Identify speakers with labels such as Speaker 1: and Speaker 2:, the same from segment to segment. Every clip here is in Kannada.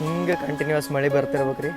Speaker 1: ಹಿಂಗೆ ಕಂಟಿನ್ಯೂಸ್ ಮಳೆ ಬರ್ತಿರ್ಬೇಕ್ರಿ.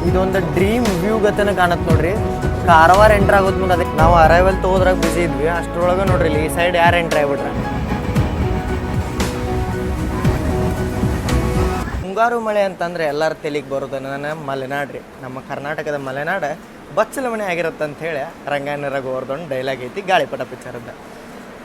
Speaker 1: ಇದೊಂದು ಡ್ರೀಮ್ ವ್ಯೂ ಗತನ ಕಾಣತ್ತೆ ನೋಡ್ರಿ. ಕಾರವಾರ ಎಂಟ್ರ್ ಆಗೋದ್ ಮುಂದೆ ಅದಕ್ಕೆ ನಾವು ಅರೈವಲ್ ತಗೋದ್ರಾಗ ಬಿಸಿ ಇದ್ವಿ. ಅಷ್ಟರೊಳಗೆ ನೋಡ್ರಿ ಇಲ್ಲಿ ಈ ಸೈಡ್ ಯಾರು ಎಂಟ್ರ್ ಆಗ್ಬಿಟ್ರೆ. ಮುಂಗಾರು ಮಳೆ ಅಂತಂದ್ರೆ ಎಲ್ಲರ ತಲೆಗೆ ಬರೋದು ನನ್ನ ಮಲೆನಾಡು ರೀ. ನಮ್ಮ ಕರ್ನಾಟಕದ ಮಲೆನಾಡು ಬಚ್ಚಲ ಮನೆ ಆಗಿರುತ್ತೆ ಅಂತ ಹೇಳಿ ರಂಗಾಯಣ ರಘುವರ್ಧನ್ ಡೈಲಾಗ್ ಐತಿ ಗಾಳಿಪಟ ಪಿಕ್ಚರ್ದ.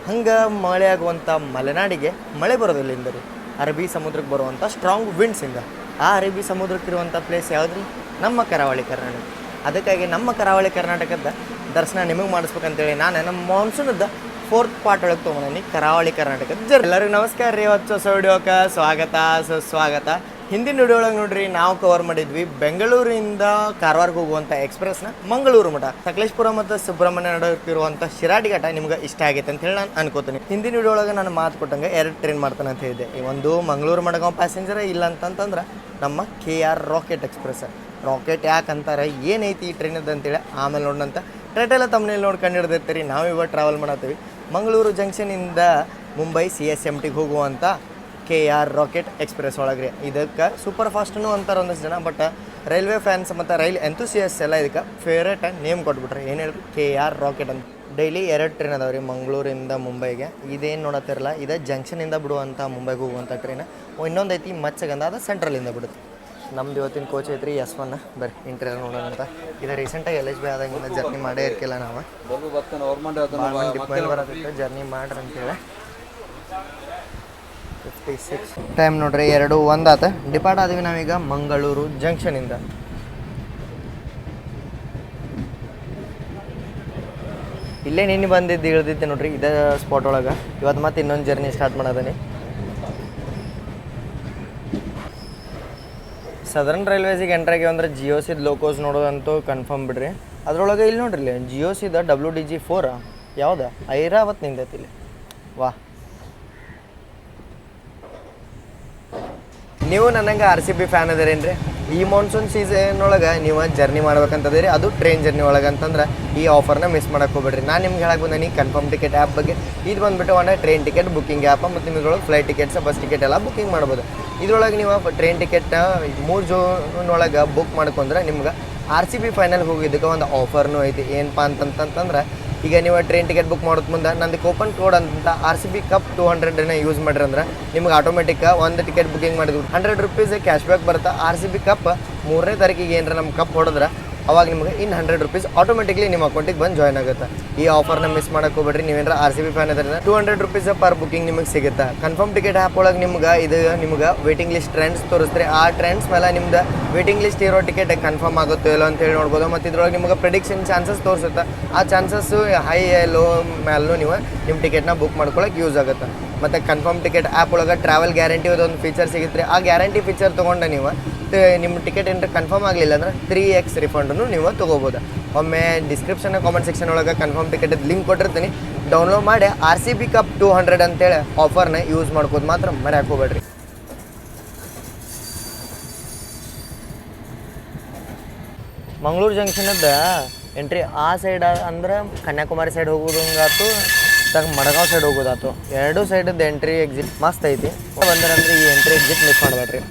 Speaker 1: ಹಂಗೆ ಮಳೆ ಆಗುವಂಥ ಮಲೆನಾಡಿಗೆ ಮಳೆ ಬರೋದಿಲ್ಲ ರೀ, ಅರಬ್ಬಿ ಸಮುದ್ರಕ್ಕೆ ಬರುವಂಥ ಸ್ಟ್ರಾಂಗ್ ವಿಂಡ್ಸಿಂದ. ಆ ಅರಬ್ಬಿ ಸಮುದ್ರಕ್ಕಿರುವಂಥ ಪ್ಲೇಸ್ ಯಾವುದ್ರಿ? ನಮ್ಮ ಕರಾವಳಿ ಕರ್ನಾಟಕ. ಅದಕ್ಕಾಗಿ ನಮ್ಮ ಕರಾವಳಿ ಕರ್ನಾಟಕದ ದರ್ಶನ ನಿಮಗೆ ಮಾಡಿಸ್ಬೇಕಂತೇಳಿ ನಾನು ನಮ್ಮ ಮಾನ್ಸೂನದ 4th ಪಾರ್ಟ್ ಒಳಗೆ ತೊಗೊಂಡಿ ಕರಾವಳಿ ಕರ್ನಾಟಕದ ಜರ್ನಿ. ಎಲ್ಲರಿಗೂ ನಮಸ್ಕಾರ ರೀ. ಹೊಸ ವಿಡಿಯೋಕ್ಕೆ ಸ್ವಾಗತ ಸುಸ್ವಾಗತ. ಹಿಂದಿನ ವಿಡಿಯೋ ಒಳಗೆ ನೋಡ್ರಿ ನಾವು ಕವರ್ ಮಾಡಿದ್ವಿ ಬೆಂಗಳೂರಿಂದ ಕಾರವಾರಕ್ಕೆ ಹೋಗುವಂಥ ಎಕ್ಸ್ಪ್ರೆಸ್ನ ಮಂಗಳೂರು ಮಠ, ಸಕಲೇಶ್ಪುರ ಮತ್ತು ಸುಬ್ರಹ್ಮಣ್ಯ ನಡುವಿರುವಂಥ ಶಿರಾಡಿ ಘಾಟ ನಿಮ್ಗೆ ಇಷ್ಟ ಆಗೈತೆ ಅಂತ ಹೇಳಿ ನಾನು ಅನ್ಕೋತೀನಿ. ಹಿಂದಿನ ವಿಡಿಯೋ ಒಳಗೆ ನಾನು ಮಾತು ಕೊಟ್ಟಂಗೆ 2 ಟ್ರೈನ್ ಮಾಡ್ತಾನೆ ಅಂತ ಹೇಳಿದೆ. ಒಂದು ಮಂಗಳೂರು ಮಡಗಾಂವ್ ಪ್ಯಾಸೆಂಜರ್, ಇಲ್ಲ ಅಂತಂತಂದ್ರೆ ನಮ್ಮ KR ರಾಕೆಟ್ ಎಕ್ಸ್ಪ್ರೆಸ್. ರಾಕೆಟ್ ಯಾಕಂತಾರೆ, ಏನೈತಿ ಈ ಟ್ರೈನದ್ದು ಅಂತೇಳಿ ಆಮೇಲೆ ನೋಡೋಣಂತ. ಟೈಟಲ್ ತಮ್ಮನೇಲಿ ನೋಡ್ಕೊಂಡು ಹಿಡ್ದಿರ್ತೀರಿ. ನಾವು ಇವತ್ತು ಟ್ರಾವೆಲ್ ಮಾಡತ್ತೀವಿ ಮಂಗಳೂರು ಜಂಕ್ಷನಿಂದ ಮುಂಬೈ CSMTಗೆ ಹೋಗುವಂಥ KR ರಾಕೆಟ್ ಎಕ್ಸ್ಪ್ರೆಸ್ ಒಳಗೆ. ಇದಕ್ಕೆ ಸೂಪರ್ ಫಾಸ್ಟ್ನು ಅಂತಾರೆ ಒಂದಷ್ಟು ಜನ, ಬಟ್ ರೈಲ್ವೆ ಫ್ಯಾನ್ಸ್ ಮತ್ತು ರೈಲ್ ಎಂತೂಸಿಯಸ್ ಎಲ್ಲ ಇದಕ್ಕೆ ಫೇವ್ರೇಟ್ ನೇಮ್ ಕೊಟ್ಬಿಟ್ರೆ. ಏನು ಹೇಳ್ರಿ, KR ರಾಕೆಟ್ ಅಂತ. ಡೈಲಿ 2 ಟ್ರೈನ್ ಅದಾವೆ ರೀ ಮಂಗಳೂರಿಂದ ಮುಂಬೈಗೆ. ಇದೇನು ನೋಡತ್ತಿರಲ್ಲ, ಇದು ಜಂಕ್ಷನಿಂದ ಬಿಡುವಂಥ ಮುಂಬೈಗೆ ಹೋಗುವಂಥ ಟ್ರೈನ್. ಇನ್ನೊಂದು ಐತಿ ಮಚ್ಚಗಂದ, ಅದು ಸೆಂಟ್ರಲಿಂದ ಬಿಡುತ್ತೆ. ನಮ್ದು ಇವತ್ತಿನ ಕೋಚ್ ಐತ್ರಿ ಯಸ್ವನ್ನ. ಬರ್ರಿ ಇಂಟರ್ವ್ಯೂ ನೋಡೋಣ ಅಂತ. ಇದು ರೀಸೆಂಟಾಗಿ LHB ಆದಾಗಿಂದ ಜರ್ನಿ ಮಾಡೇ ಇರ್ಕಿಲ್ಲ ನಾವು. ಬರತ್ತೆ ಜರ್ನಿ ಮಾಡ್ರಿ ಅಂತೇಳಿ. 56 ಟೈಮ್ ನೋಡ್ರಿ 2:01 ಆತ. ಡಿಪಾರ್ಟ್ ಆದ್ವಿ ನಾವೀಗ ಮಂಗಳೂರು ಜಂಕ್ಷನಿಂದ. ಇಲ್ಲೇ ನಿನ್ನೆ ಬಂದಿದ್ದು ಇಳ್ದಿದ್ದೆ ನೋಡ್ರಿ ಇದೇ ಸ್ಪಾಟ್ ಒಳಗೆ. ಇವತ್ತು ಮತ್ತೆ ಇನ್ನೊಂದು ಜರ್ನಿ ಸ್ಟಾರ್ಟ್ ಮಾಡೋದನಿ. ಸದರ್ನ್ ರೈಲ್ವೇಸಿಗೆ ಎಂಟ್ರಾಗಿ ಅಂದ್ರೆ GOCದ ಲೋಕೋಸ್ ನೋಡೋದಂತೂ ಕನ್ಫರ್ಮ್ ಬಿಡ್ರಿ. ಅದ್ರೊಳಗೆ ಇಲ್ಲಿ ನೋಡ್ರಿ ಇಲ್ಲಿ GOCದ WDG4 ಯಾವ್ದು ಐರಾವತ್ ನಿಂದೈತಿ ಇಲ್ಲಿ. ವಾಹ್, ನೀವು ನನಗೆ RCB ಫ್ಯಾನ್ ಅದೇರೇನ್ರಿ? ಈ ಮಾನ್ಸೂನ್ ಸೀಸನ್ ಒಳಗೆ ನೀವು ಜರ್ನಿ ಮಾಡ್ಬೇಕಂತದ್ರಿ, ಅದು ಟ್ರೈನ್ ಜರ್ನಿ ಒಳಗೆ ಅಂತಂದ್ರೆ ಈ ಆಫರ್ನ ಮಿಸ್ ಮಾಡಕ್ಕೆ ಹೋಗ್ಬೇಡ್ರಿ. ನಾನು ನಿಮ್ಗೆ ಹೇಳಕ್ಕೆ ಬಂದೀನಿ ಕನ್ಫರ್ಮ್ ಟಿಕೆಟ್ ಆ್ಯಪ್ ಬಗ್ಗೆ. ಇದು ಬಂದುಬಿಟ್ಟು ಒಂದು ಟ್ರೈನ್ ಟಿಕೆಟ್ ಬುಕ್ಕಿಂಗ್ ಆ್ಯಪ್, ಮತ್ತು ನಿಮ್ಗೆ ಫ್ಲೈಟ್ ಟಿಕೆಟ್ಸ್, ಬಸ್ ಟಿಕೆಟ್ ಎಲ್ಲ ಬುಕ್ಕಿಂಗ್ ಮಾಡ್ಬೋದು. ಇದ್ರೊಳಗೆ ನೀವು ಟ್ರೈನ್ ಟಿಕೆಟ್ 3 ಜೂನ್ ಒಳಗೆ ಬುಕ್ ಮಾಡ್ಕೊಂಡ್ರೆ ನಿಮ್ಗೆ RCB ಫೈನಲ್ ಹೋಗಿದ್ದಕ್ಕೆ ಒಂದು ಆಫರ್ನೂ ಐತಿ. ಏನಪ್ಪ ಅಂತಂತಂದ್ರೆ ಈಗ ನೀವು ಟ್ರೈನ್ ಟಿಕೆಟ್ ಬುಕ್ ಮಾಡೋದು ಮುಂದೆ ನಂದು ಕೂಪನ್ ಕೋಡ್ ಅಂತ RCB ಕಪ್ 200 ಯೂಸ್ ಮಾಡಿರಿ ಅಂದ್ರೆ ನಿಮ್ಗೆ ಆಟೋಮೆಟಿಕ್ ಒಂದು ಟಿಕೆಟ್ ಬುಕ್ಕಿಂಗ್ ಮಾಡಿದ್ವಿ 100 ರೂಪೀಸ್ ಕ್ಯಾಶ್ ಬ್ಯಾಕ್ ಬರುತ್ತೆ. RCB ಕಪ್ 3ನೇ ತಾರೀಕಿಗೆ ಏನಾರ ನಮ್ಮ ಕಪ್ ಹೊಡೆದ್ರೆ ಅವಾಗ ನಿಮ್ಗೆ ಇನ್ನು 100 ರೂಪೀಸ್ ಆಟೋಮೆಟಿಕ್ಲಿ ನಿಮ್ಮ ಅಕೌಂಟಿಗೆ ಬಂದು ಜಾಯ್ನ್ ಆಗುತ್ತೆ. ಈ ಆಫರ್ನ ಮಿಸ್ ಮಾಡೋಕೆ ಹೋಗ್ಬೇಡ್ರಿ. ನೀವೇನಾರ RCB ಫ್ಯಾನ್ ಇದ್ರೆ 200 ರೂಪೀಸ್ ಪರ್ ಬುಕ್ಕಿಂಗ್ ನಿಮಗೆ ಸಿಗುತ್ತೆ. ಕನ್ಫರ್ಮ್ ಟಿಕೆಟ್ ಆ್ಯಪ್ ಒಳಗೆ ನಿಮ್ಗೆ ವೇಟಿಂಗ್ ಲಿಸ್ಟ್ ಟ್ರೆಂಡ್ಸ್ ತೋರಿಸ್ತಾರೆ. ಆ ಟ್ರೆಂಡ್ಸ್ ಮೇಲೆ ನಿಮ್ದು ವೇಟಿಂಗ್ ಲಿಸ್ಟ್ ಇರೋ ಟಿಕೆಟ್ ಕನ್ಫರ್ಮ್ ಆಗುತ್ತೋ ಇಲ್ಲೋ ಅಂತೇಳಿ ನೋಡ್ಬೋದು. ಮತ್ತು ಇದ್ರೊಳಗೆ ನಿಮ್ಗೆ ಪ್ರಿಡಿಕ್ಷನ್ ಚಾನ್ಸಸ್ ತೋರಿಸುತ್ತೆ. ಆ ಚಾನ್ಸಸ್ಸು ಹೈ ಲೋ ಮೇಲೂ ನೀವು ನಿಮ್ಮ ಟಿಕೆಟ್ನ ಬುಕ್ ಮಾಡ್ಕೊಳಕ್ಕೆ ಯೂಸ್ ಆಗುತ್ತೆ. ಮತ್ತು ಕನ್ಫರ್ಮ್ ಟಿಕೆಟ್ ಆ್ಯಪ್ ಒಳಗೆ ಟ್ರಾವೆಲ್ ಗ್ಯಾರಂಟಿ ಒಂದು ಫೀಚರ್ ಸಿಗುತ್ತೆ. ಆ ಗ್ಯಾರಂಟಿ ಫೀಚರ್ ತೊಗೊಂಡು ನೀವು ನಿಮ್ಮ ಟಿಕೆಟ್ ಏನಾರ ಕನ್ಫರ್ಮ್ ಆಗಲಿಲ್ಲ ಅಂದ್ರೆ 3x ರಿಫಂಡನ್ನು ನೀವು ತೊಗೋಬೋದು. ಒಮ್ಮೆ ಡಿಸ್ಕ್ರಿಪ್ಷನ್ ಕಾಮೆಂಟ್ ಸೆಕ್ಷನ್ ಒಳಗೆ ಕನ್ಫರ್ಮ್ ಟಿಕೆಟ್ ಲಿಂಕ್ ಕೊಟ್ಟಿರ್ತೀನಿ, ಡೌನ್ಲೋಡ್ ಮಾಡಿ RCB ಕಪ್ 200 ಅಂತೇಳಿ ಆಫರ್ನ ಯೂಸ್ ಮಾಡ್ಕೋದು ಮಾತ್ರ ಮರ್ಯಾಕೆ ಹೋಗ್ಬೇಡ್ರಿ. ಮಂಗಳೂರು ಜಂಕ್ಷನದ ಎಂಟ್ರಿ ಆ ಸೈಡ್ ಅಂದ್ರೆ ಕನ್ಯಾಕುಮಾರಿ ಸೈಡ್ ಹೋಗೋದಂಗಾತು, ಮಡಗಾಂವ್ ಸೈಡ್ ಹೋಗೋದಾತು. 2 ಸೈಡದ್ದು ಎಂಟ್ರಿ ಎಕ್ಸಿಟ್ ಮಸ್ತ್ ಐತಿ. ಬಂದ್ರೆ ಈ ಎಂಟ್ರಿ ಎಕ್ಸಿಟ್ ಮಿಸ್ ಮಾಡಬೇಡ್ರಿ.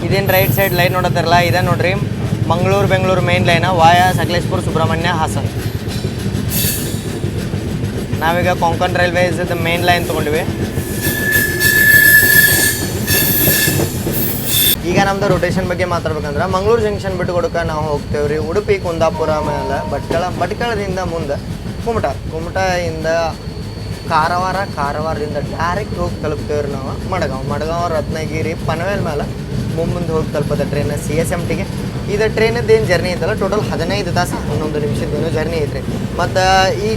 Speaker 1: ಇದೇನು ರೈಟ್ ಸೈಡ್ ಲೈನ್ ನೋಡತ್ತಾರಲ್ಲ, ಇದೆ ನೋಡ್ರಿ ಬೆಂಗಳೂರು ಮೇನ್ ಲೈನ ವಾಯ ಸಕಲೇಶ್ಪುರ ಸುಬ್ರಹ್ಮಣ್ಯ ಹಾಸನ್. ನಾವೀಗ ಕೊಂಕಣ್ ರೈಲ್ವೇಸ್ ಮೇನ್ ಲೈನ್ ತೊಗೊಂಡಿವಿ. ಈಗ ನಮ್ದು ರೊಟೇಷನ್ ಬಗ್ಗೆ ಮಾತಾಡ್ಬೇಕಂದ್ರೆ ಮಂಗಳೂರು ಜಂಕ್ಷನ್ ಬಿಟ್ಟು ಕೊಡಕ್ಕೆ ನಾವು ಹೋಗ್ತೇವೆ ರೀ ಉಡುಪಿ ಕುಂದಾಪುರ ಮೇಲೆ ಭಟ್ಕಳದಿಂದ ಮುಂದೆ ಕುಮಟಾಯಿಂದ ಕಾರವಾರದಿಂದ ಡೈರೆಕ್ಟ್ ಹೋಗಿ ತಲುಪ್ತೇವೆ ರೀ ನಾವು ಮಡಗಾಂವ್ ರತ್ನಗಿರಿ ಪನವೇಲ್ ಮೇಲೆ ಮುಂದೆ ಹೋಗಿ ತಲುಪೋದ ಟ್ರೈನ್ CSMTಗೆ. ಇದು ಟ್ರೈನದ್ದು ಏನು ಜರ್ನಿ ಐತಲ್ಲ ಟೋಟಲ್ 15 ತಾಸು 11 ನಿಮಿಷದ್ದೇನೋ ಜರ್ನಿ ಐತ್ರಿ. ಮತ್ತು ಈ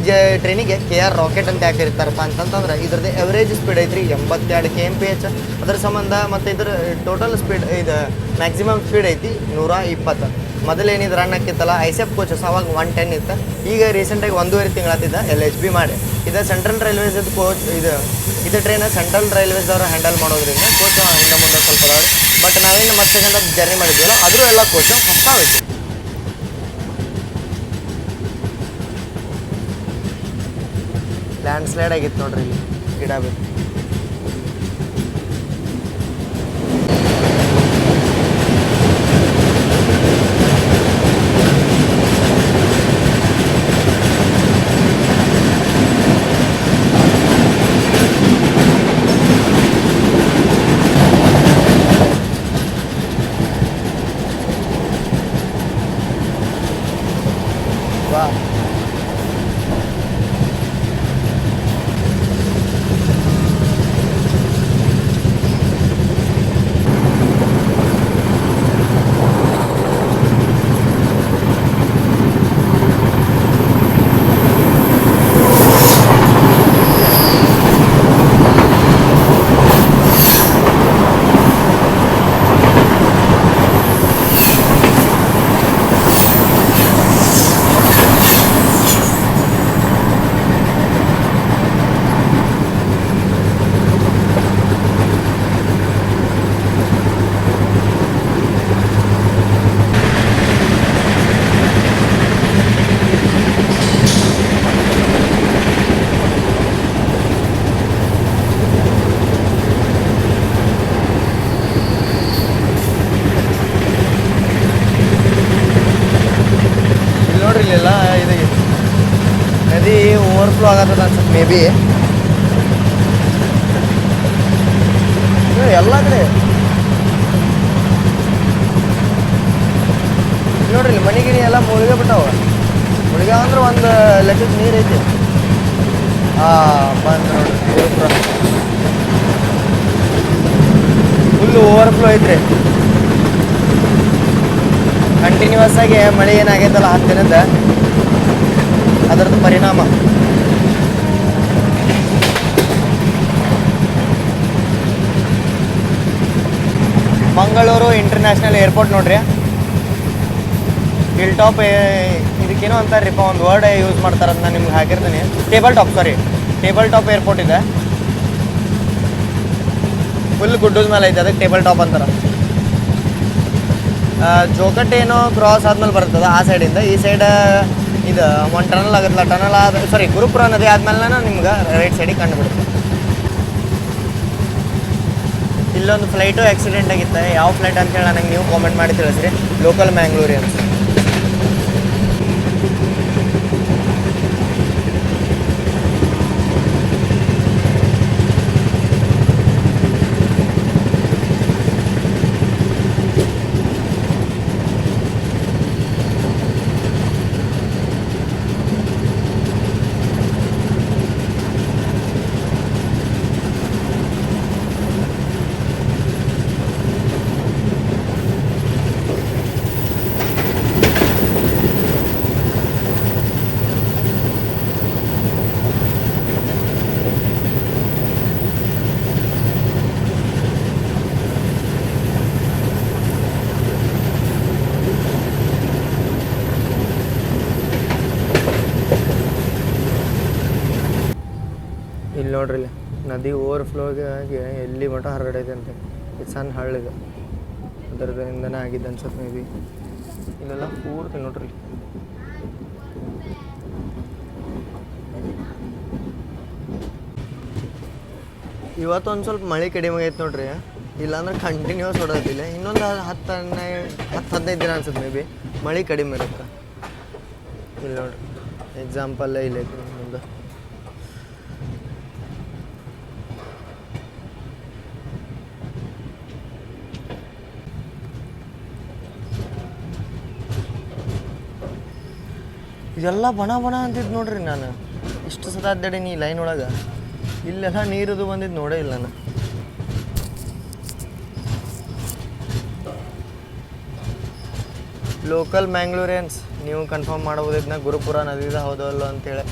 Speaker 1: ಟ್ರೈನಿಗೆ KR ರಾಕೆಟ್ ಅಂತ ಯಾಕೆ ಇರ್ತಾರಪ್ಪ ಅಂತಂತಂದ್ರೆ ಇದ್ರದ್ದು ಎವರೇಜ್ ಸ್ಪೀಡ್ ಐತ್ರಿ 82 kmph. ಅದ್ರ ಸಂಬಂಧ ಮತ್ತು ಇದ್ರ ಟೋಟಲ್ ಸ್ಪೀಡ್ ಇದು ಮ್ಯಾಕ್ಸಿಮಮ್ ಸ್ಪೀಡ್ ಐತಿ 120. ಮೊದಲೇನಿದು ರನ್ ಹಾಕಿತ್ತಲ್ಲ ISEF ಕೋಚಸ್ ಅವಾಗ 110 ಇತ್ತು. ಈಗ ರೀಸೆಂಟಾಗಿ 1.5 ತಿಂಗಳಾತಿದ್ದ LHB ಮಾಡಿ. ಇದು ಸೆಂಟ್ರಲ್ ರೈಲ್ವೇಸ್ ಕೋಚ್. ಇದು ಟ್ರೈನ್ ಸೆಂಟ್ರಲ್ ರೈಲ್ವೇಸ್ದವ್ರು ಹ್ಯಾಂಡಲ್ ಮಾಡೋದ್ರಿಂದ ಕೋಚು ಹಿಂದೆ ಮುಂದೆ ಸ್ವಲ್ಪ ಅದಾವೆ. ಬಟ್ ನಾವೇನು ಮತ್ತೆ ಜರ್ನಿ ಮಾಡಿದ್ವಲ್ಲ ಆದರೂ ಎಲ್ಲ ಕೋಚು ಹೊಸ್ತಾವೈತಿ. ಲ್ಯಾಂಡ್ ಸ್ಲೈಡ್ ಆಗಿತ್ತು ನೋಡ್ರಿ ಇಲ್ಲಿ ಗಿಡ ಬಿಟ್ಟು. ವಾ ನೋಡ್ರಿ ಇಲ್ಲೆಲ್ಲ ಇದು ನದಿ ಓವರ್ಫ್ಲೋ ಆಗತ್ತದ ಅನ್ಸುತ್ತೆ ಮೇ ಬಿ. ಎಲ್ಲ ಕಡೆ ನೋಡ್ರಿ ಇಲ್ಲಿ ಮನೆಗಿರಿ ಎಲ್ಲ ಮುಳುಗೇ ಬಿಟ್ಟಾವ. ಮುಳುಗ ಅಂದ್ರೆ ಒಂದು ಲೆಕ್ಕಕ್ಕೆ ನೀರು ಐತಿ. ಬಂದು ನೋಡ್ರಿ ಫುಲ್ಲು ಓವರ್ಫ್ಲೋ ಐತ್ರಿ. ಕಂಟಿನ್ಯೂಸ್ ಆಗಿ ಮಳೆ ಏನಾಗೈತಲ್ಲ 10 ದಿನದ ಅದರದ್ದು ಪರಿಣಾಮ. ಮಂಗಳೂರು ಇಂಟರ್ನ್ಯಾಷನಲ್ ಏರ್ಪೋರ್ಟ್ ನೋಡ್ರಿ. ಹಿಲ್ ಟಾಪ್ ಇದಕ್ಕೇನೋ ಅಂತಾರ್ರಿಪ್ಪ, ಒಂದು ವರ್ಡ್ ಯೂಸ್ ಮಾಡ್ತಾರಂತ ನಾನು ನಿಮ್ಗೆ ಹಾಕಿರ್ತೀನಿ. ಟೇಬಲ್ ಟಾಪ್ ಏರ್ಪೋರ್ಟ್ ಇದೆ. ಫುಲ್ ಗುಡ್ಡದ ಮೇಲೆ ಐತೆ, ಅದಕ್ಕೆ ಟೇಬಲ್ ಟಾಪ್ ಅಂತಾರೆ. ಜೋಕಟ್ಟೇನೋ ಕ್ರಾಸ್ ಆದ್ಮೇಲೆ ಬರ್ತದೆ ಆ ಸೈಡಿಂದ. ಈ ಸೈಡ್ ಇದು ಒಂದು ಟನಲ್ ಆಗುತ್ತಲ್ಲ, ಟನಲ್ ಗುರುಪುರ ನದಿ ಆದ್ಮೇಲೆ ನಿಮ್ಗೆ ರೈಟ್ ಸೈಡಿಗೆ ಕಂಡುಬಿಡುತ್ತೆ. ಇಲ್ಲೊಂದು ಫ್ಲೈಟು ಆಕ್ಸಿಡೆಂಟ್ ಆಗಿತ್ತು. ಯಾವ ಫ್ಲೈಟ್ ಅಂತೇಳಿ ನನಗೆ ನೀವು ಕಾಮೆಂಟ್ ಮಾಡಿ ತಿಳಿಸ್ರಿ. ಲೋಕಲ್ ಮ್ಯಾಂಗ್ಳೂರಿಯನ್ಸ್. ಇಲ್ಲಿ ನೋಡ್ರಿ, ಇಲ್ಲಿ ನದಿ ಓವರ್ಫ್ಲೋಗೆ ಆಗಿ ಎಲ್ಲಿ ಮಠ ಹರಡೈತೆ ಅಂತ. ಇದು ಸಣ್ಣ ಹಳ್ಳಿಗೆ ಅದರದಿಂದನೇ ಆಗಿದ್ದು ಅನ್ಸುತ್ತೆ ಮೇ ಬಿ. ಇಲ್ಲೆಲ್ಲ ಪೂರ್ತಿ ನೋಡ್ರಿ. ಇವತ್ತೊಂದು ಸ್ವಲ್ಪ ಮಳೆ ಕಡಿಮೆ ಆಗೈತೆ ನೋಡ್ರಿ. ಇಲ್ಲಾಂದ್ರೆ ಕಂಟಿನ್ಯೂಸ್ ಹೊಡೋದಿಲ್ಲ. ಇನ್ನೊಂದು 10-15 ದಿನ ಅನ್ಸುತ್ತೆ ಮೇ ಬಿ ಮಳೆ ಕಡಿಮೆ ಇರುತ್ತೆ. ಇಲ್ಲಿ ನೋಡ್ರಿ ಎಕ್ಸಾಂಪಲ್ ಇಲ್ಲ ಮುಂದೆ. ಇದೆಲ್ಲ ಬಣ ಅಂತಿದ್ದು ನೋಡ್ರಿ. ನಾನು ಇಷ್ಟು ಸದ ಅಡ್ಡಾಡೀನಿ ಈ ಲೈನ್ ಒಳಗೆ. ಇಲ್ಲೆಲ್ಲ ನೀರದು ಬಂದಿದ್ದು ನೋಡೇ ಇಲ್ಲ ನಾನು. ಲೋಕಲ್ ಮ್ಯಾಂಗ್ಳೂರಿಯನ್ಸ್ ನೀವು ಕನ್ಫರ್ಮ್ ಮಾಡ್ಬೋದು ಇದನ್ನ ಗುರುಪುರ ನದಿದ ಹೌದೋ ಅಲ್ಲೋ ಅಂತೇಳಿ.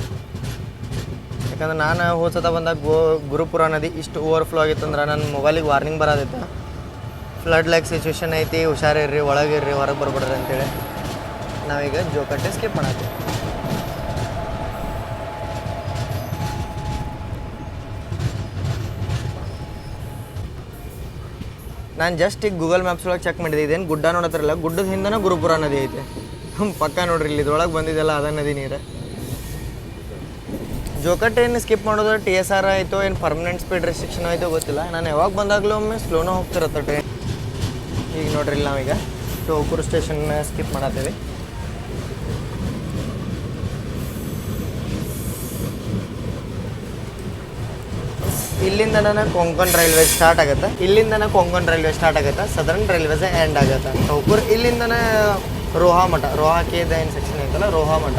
Speaker 1: ಯಾಕಂದ್ರೆ ನಾನು ಹೋದ್ಸತ ಬಂದಾಗ ಗುರುಪುರ ನದಿ ಇಷ್ಟು ಓವರ್ಫ್ಲೋ ಆಗಿತ್ತಂದ್ರೆ ನನ್ನ ಮೊಬೈಲಿಗೆ ವಾರ್ನಿಂಗ್ ಬರೋದಿತ್ತು, ಫ್ಲಡ್ ಲೈಕ್ ಸಿಚುವೇಶನ್ ಐತಿ, ಹುಷಾರಿರ್ರಿ, ಒಳಗಿರ್ರಿ, ಹೊರಗೆ ಬರ್ಬಿಡ್ರಿ ಅಂತೇಳಿ. ನಾವೀಗ ಜೋಕಟ್ಟೆ ಸ್ಕಿಪ್ ಮಾಡತ್ತೀವಿ. ನಾನು ಜಸ್ಟ್ ಈಗ ಗೂಗಲ್ ಮ್ಯಾಪ್ಸ್ ಒಳಗೆ ಚೆಕ್ ಮಾಡಿದೆ, ಇದೇನು ಗುಡ್ಡ ನೋಡತ್ತಿರಲ್ಲ, ಗುಡ್ಡದ ಹಿಂದನೇ ಗುರುಪುರ ನದಿ ಐತೆ. ಪಕ್ಕ ನೋಡ್ರಿ ಇಲ್ಲಿ ಇದ್ರೊಳಗೆ ಬಂದಿದ್ದೆಲ್ಲ ಅದ ನದಿ ನೀರು. ಜೋಕಟ್ಟೆ ಏನು ಸ್ಕಿಪ್ ಮಾಡೋದು TSR ಆಯಿತು ಏನು ಪರ್ಮನೆಂಟ್ ಸ್ಪೀಡ್ ರೆಸ್ಟ್ರಿಕ್ಷನ್ ಆಯಿತು ಗೊತ್ತಿಲ್ಲ. ನಾನು ಯಾವಾಗ ಬಂದಾಗಲೂ ಒಮ್ಮೆ ಸ್ಲೋನೋ ಹೋಗ್ತಿರತ್ತೆ ಟ್ರೈನ್. ಈಗ ನೋಡ್ರಿ ನಾವೀಗ ಟೋಕೂರು ಸ್ಟೇಷನ್ನ ಸ್ಕಿಪ್ ಮಾಡತ್ತೀವಿ. ಇಲ್ಲಿಂದ ಕೊಂಕಣ್ ರೈಲ್ವೆ ಸ್ಟಾರ್ಟ್ ಆಗುತ್ತೆ, ಕೊಂಕಣ್ ರೈಲ್ವೆ ಸ್ಟಾರ್ಟ್ ಆಗುತ್ತೆ, ಸದರ್ನ್ ರೈಲ್ವೇಸ್ ಎಂಡ್ ಆಗುತ್ತೆ. ಟೋಕೂರು ಇಲ್ಲಿಂದನೇ ರೋಹಾ ಮಠ, ರೋಹಾ ಕೇದ ಏನು ಸೆಕ್ಷನ್ ಐತಲ್ಲ ರೋಹಾ ಮಠ,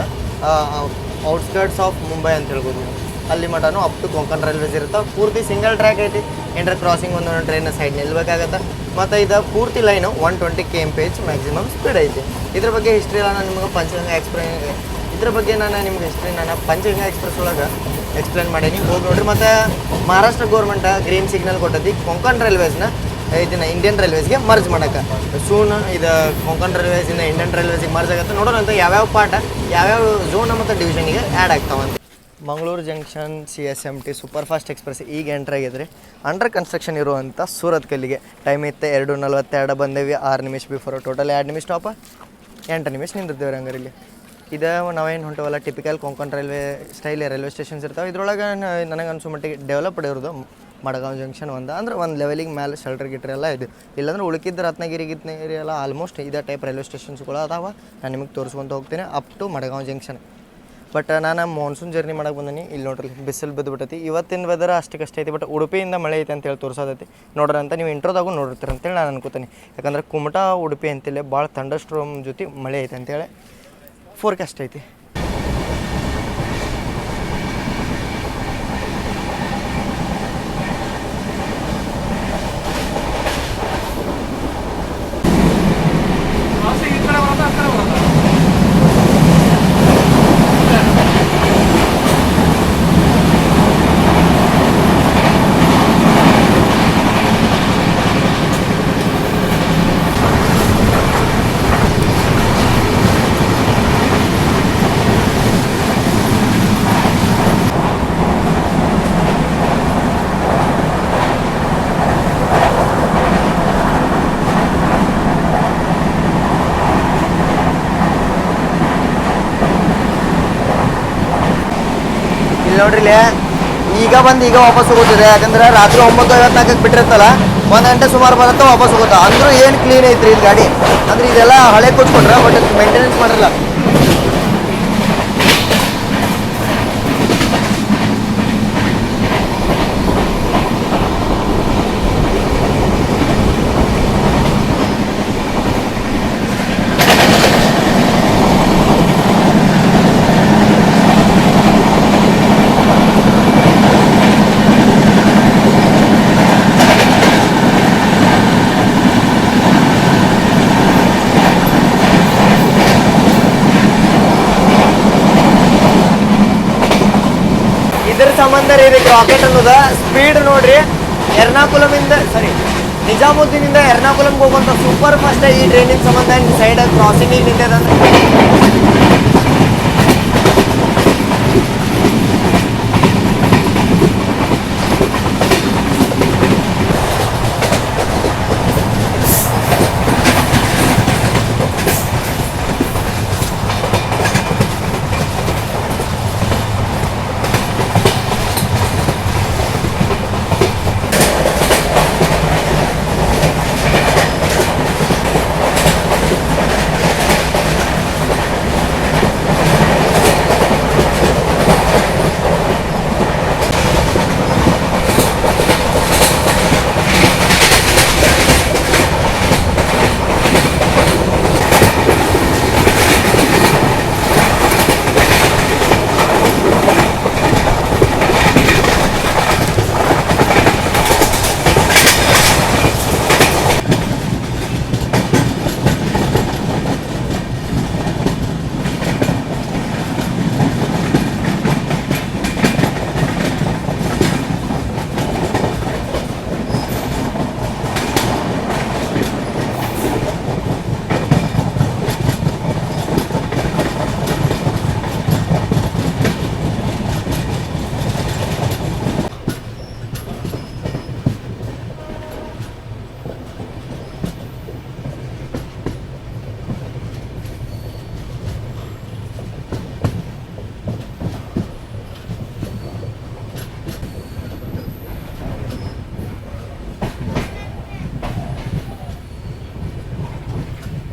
Speaker 1: ಔಟ್ಸ್ಕರ್ಟ್ಸ್ ಆಫ್ ಮುಂಬೈ ಅಂತ ಹೇಳ್ಬೋದು ನೀವು. ಅಲ್ಲಿ ಮಠನೂ ಅಪ್ ಟು ಕೊಂಕಣ್ ರೈಲ್ವೇಸ್ ಇರುತ್ತೆ. ಪೂರ್ತಿ ಸಿಂಗಲ್ ಟ್ರ್ಯಾಕ್ ಐತಿ, ಎಂಟ್ರ ಕ್ರಾಸಿಂಗ್ ಒಂದೊಂದು ಟ್ರೈನ್ ಸೈಡ್ ನಿಲ್ಬೇಕಾಗತ್ತೆ. ಮತ್ತು ಇದು ಪೂರ್ತಿ ಲೈನು 120 km/h ಮ್ಯಾಕ್ಸಿಮಮ್ ಸ್ಪೀಡ್ ಐತಿ. ಇದ್ರ ಬಗ್ಗೆ ಹಿಸ್ಟ್ರಿ ಎಲ್ಲ ನಾನು ನಿಮಗೆ ಪಂಚಗಂಗಾ ಎಕ್ಸ್ಪ್ರೆಸ್ ಒಳಗೆ ಎಕ್ಸ್ಪ್ಲೇನ್ ಮಾಡೀನಿ, ಹೋಗಿ ನೋಡ್ರಿ. ಮತ್ತು ಮಹಾರಾಷ್ಟ್ರ ಗೌರ್ಮೆಂಟ್ ಗ್ರೀನ್ ಸಿಗ್ನಲ್ ಕೊಟ್ಟೈತಿ ಕೊಂಕಣ್ ರೈಲ್ವೇಸ್ನ ಇದನ್ನು ಇಂಡಿಯನ್ ರೈಲ್ವೇಸ್ಗೆ ಮರ್ಜ್ ಮಾಡೋಕ್ಕೆ. ಸೂನ್ ಇದು ಕೊಂಕಣ್ ರೈಲ್ವೇಸಿಂದ ಇಂಡಿಯನ್ ರೈಲ್ವೇಸಿಗೆ ಮರ್ಜ್ ಆಗುತ್ತೆ. ನೋಡೋಣ ಅಂತ ಯಾವ್ಯಾವ ಪಾರ್ಟ್ ಯಾವ್ಯಾವ ಝೋನ್ ಮತ್ತು ಡಿವಿಷನಿಗೆ ಆ್ಯಡ್ ಆಗ್ತಾವಂತ. Mangaluru junction CSMT superfast express ಈಗ ಎಂಟ್ರ್ ಆಗಿದ್ರಿ. ಅಂಡರ್ ಕನ್ಸ್ಟ್ರಕ್ಷನ್ ಇರುವಂಥ ಸೂರತ್ ಕಲ್ಲಿಗೆ ಟೈಮ್ ಇತ್ತು 2:42 ಬಂದೇವಿ. 6 ನಿಮಿಷ ಬಿಫೋರ್, ಟೋಟಲ್ 2 ನಿಮಿಷ ಸ್ಟಾಪ, 8 ನಿಮಿಷ ನಿಂದಿರ್ತೀವಿ ಹಂಗಾರೆ ಇಲ್ಲಿ. ಇದು ನಾವೇನು ಹೊಂಟವಲ್ಲ typical Konkan railway style railway stations ಇರ್ತಾವೆ. ಇದ್ರೊಳಗೆ ನನಗೆ ಅನ್ಸೋ ಮಟ್ಟಿಗೆ ಡೆವಲಪ್ಡ್ ಇರೋದು ಮಡಗಾಂವ್ ಜಂಕ್ಷನ್ ಅಂದ್ರೆ ಒಂದು ಲೆವೆಲಿಗೆ ಮೇಲೆ ಶೆಲ್ಟರ್ ಗಿಟ್ರ್ ಎಲ್ಲ ಇದೆ. ಇಲ್ಲಾಂದ್ರೆ ಉಳ್ಕಿದ್ದು ರತ್ನಗಿರಿ ಎಲ್ಲ ಆಲ್ಮೋಸ್ಟ್ ಇದೇ ಟೈಪ್ ರೈಲ್ವೆ ಸ್ಟೇಷನ್ಸ್ಗಳು ಅದಾವೆ. ನಾನು ನಿಮಗೆ ತೋರಿಸ್ಕೊತ ಹೋಗ್ತೀನಿ up to Madgaon junction. But ನಾನು ಮಾನ್ಸೂನ್ ಜರ್ನಿ ಮಾಡಕ್ಕೆ ಬಂದೀನಿ. ಇಲ್ಲಿ ನೋಡ್ರಿ ಬಿಸಿಲು ಬಿದ್ದುಬಿಟ್ಟೈತಿ. ಇವತ್ತಿನ ವೆದರ್ ಅಷ್ಟಕ್ಕಷ್ಟೇ ಐತಿ, ಬಟ್ ಉಡುಪಿಯಿಂದ ಮಳೆ ಐತೆ ಅಂತೇಳಿ ತೋರಿಸೋದೈತಿ. ನೋಡ್ರಿ ಅಂತ ನೀವು ಇಂಟ್ರೋದಾಗೂ ನೋಡಿರ್ತೀರ ಅಂತೇಳಿ ನಾನು ಅನ್ಕೋತೀನಿ. ಯಾಕಂದ್ರೆ ಕುಮಟಾ ಉಡುಪಿ ಅಂತೇಳಿ ಭಾಳ ಥಂಡರ್ ಸ್ಟ್ರೋಮ್ ಜೊತೆ ಮಳೆ ಐತೆ ಅಂತೇಳಿ ಫೋರ್ಕಾಸ್ಟ್ ಐತಿ. ನೋಡ್ರಿ ಈಗ ಬಂದು ಈಗ ವಾಪಸ್ ಹೋಗುತ್ತಿದೆ. ಯಾಕಂದ್ರೆ ರಾತ್ರಿ 9:54 ಬಿಟ್ಟಿರ್ತಲ್ಲ, 1 ಗಂಟೆ ಸುಮಾರು ಬರುತ್ತೆ, ವಾಪಸ್ ಹೋಗುತ್ತೆ. ಅಂದ್ರೂ ಏನು ಕ್ಲೀನ್ ಐತ್ರಿ ಇದು ಗಾಡಿ. ಅಂದ್ರೆ ಇದೆಲ್ಲ ಹಳೆ ಕೊಟ್ಕೊಂಡ್ರೆ ಬಟ್ ಮೇಂಟೆನೆನ್ಸ್ ಮಾಡಿರಲ್ಲ. ಇದ್ರ ಸಂಬಂಧ ರೀ ಇದಕ್ಕೆ ರಾಕೆಟ್ ಅನ್ನೋದ ಸ್ಪೀಡ್ ನೋಡ್ರಿ. ನಿಜಾಮುದ್ದೀನಿಂದ ಎರ್ನಾಕುಲಂಗೆ ಹೋಗುವಂಥ ಸೂಪರ್ ಫಾಸ್ಟ್ ಈ ಟ್ರೈನಿನ ಸಂಬಂಧ ಸೈಡ್ ಕ್ರಾಸಿಂಗಿಗೆ ನಿಂತಿದೆ.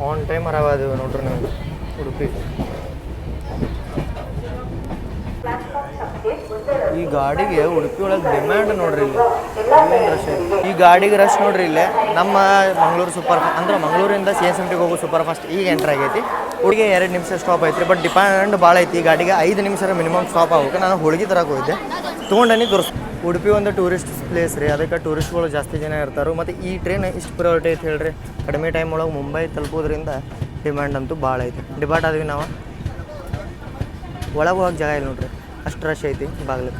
Speaker 1: ಆನ್ ಟೈಮ್ ಅರಾವದೇವು ನೋಡ್ರಿ ನೀವು ಉಡುಪಿ. ಈ ಗಾಡಿಗೆ ಉಡುಪಿ ಒಳಗೆ ಡಿಮ್ಯಾಂಡ್ ನೋಡ್ರಿ ಇಲ್ಲಿ ಏನು ರಶ್ ಐತಿ. ಈ ಗಾಡಿಗೆ ರಶ್ ನೋಡ್ರಿ ಇಲ್ಲೇ ನಮ್ಮ ಮಂಗಳೂರು ಸೂಪರ್ ಅಂದ್ರೆ ಮಂಗಳೂರಿಂದ CSMTಗೆ ಹೋಗೋ ಸೂಪರ್ ಫಾಸ್ಟ್ ಈಗ ಎಂಟ್ರ್ ಆಗೈತಿ. ಹುಡುಗಿ 2 ನಿಮಿಷ ಸ್ಟಾಪ್ ಐತ್ರಿ. ಬಟ್ ಡಿಮ್ಯಾಂಡ್ ಭಾಳ ಐತಿ ಈ ಗಾಡಿಗೆ. 5 ನಿಮಿಷ ಮಿನಿಮಮ್ ಸ್ಟಾಪ್ ಆಗೋಕೆ. ನಾನು ಹೋಳಿಗೆ ತರಕ್ಕೆ ಹೋಗಿದ್ದೆ, ತೊಗೊಂಡನಿ ತೋರಿಸ್. ಉಡುಪಿ ಒಂದು ಟೂರಿಸ್ಟ್ ಪ್ಲೇಸ್ ರೀ, ಅದಕ್ಕೆ ಟೂರಿಸ್ಟ್ಗಳು ಜಾಸ್ತಿ ಜನ ಇರ್ತಾರೆ. ಮತ್ತು ಈ ಟ್ರೈನ್ ಇಷ್ಟು ಪ್ರಯಾರಿಟಿ ಐತೆ ಹೇಳ್ರಿ. ಕಡಿಮೆ ಟೈಮ್ ಒಳಗೆ ಮುಂಬೈ ತಲುಪೋದ್ರಿಂದ ಡಿಮ್ಯಾಂಡ್ ಅಂತೂ ಭಾಳ ಐತಿ. ಡಿಪಾರ್ಟ್ ಆದ್ವಿ ನಾವು, ಒಳಗೆ ಹೋಗಕ್ಕೆ ಜಾಗ ಇಲ್ಲ ನೋಡ್ರಿ, ಅಷ್ಟು ರಶ್ ಐತಿ ಬಾಗಿಲು.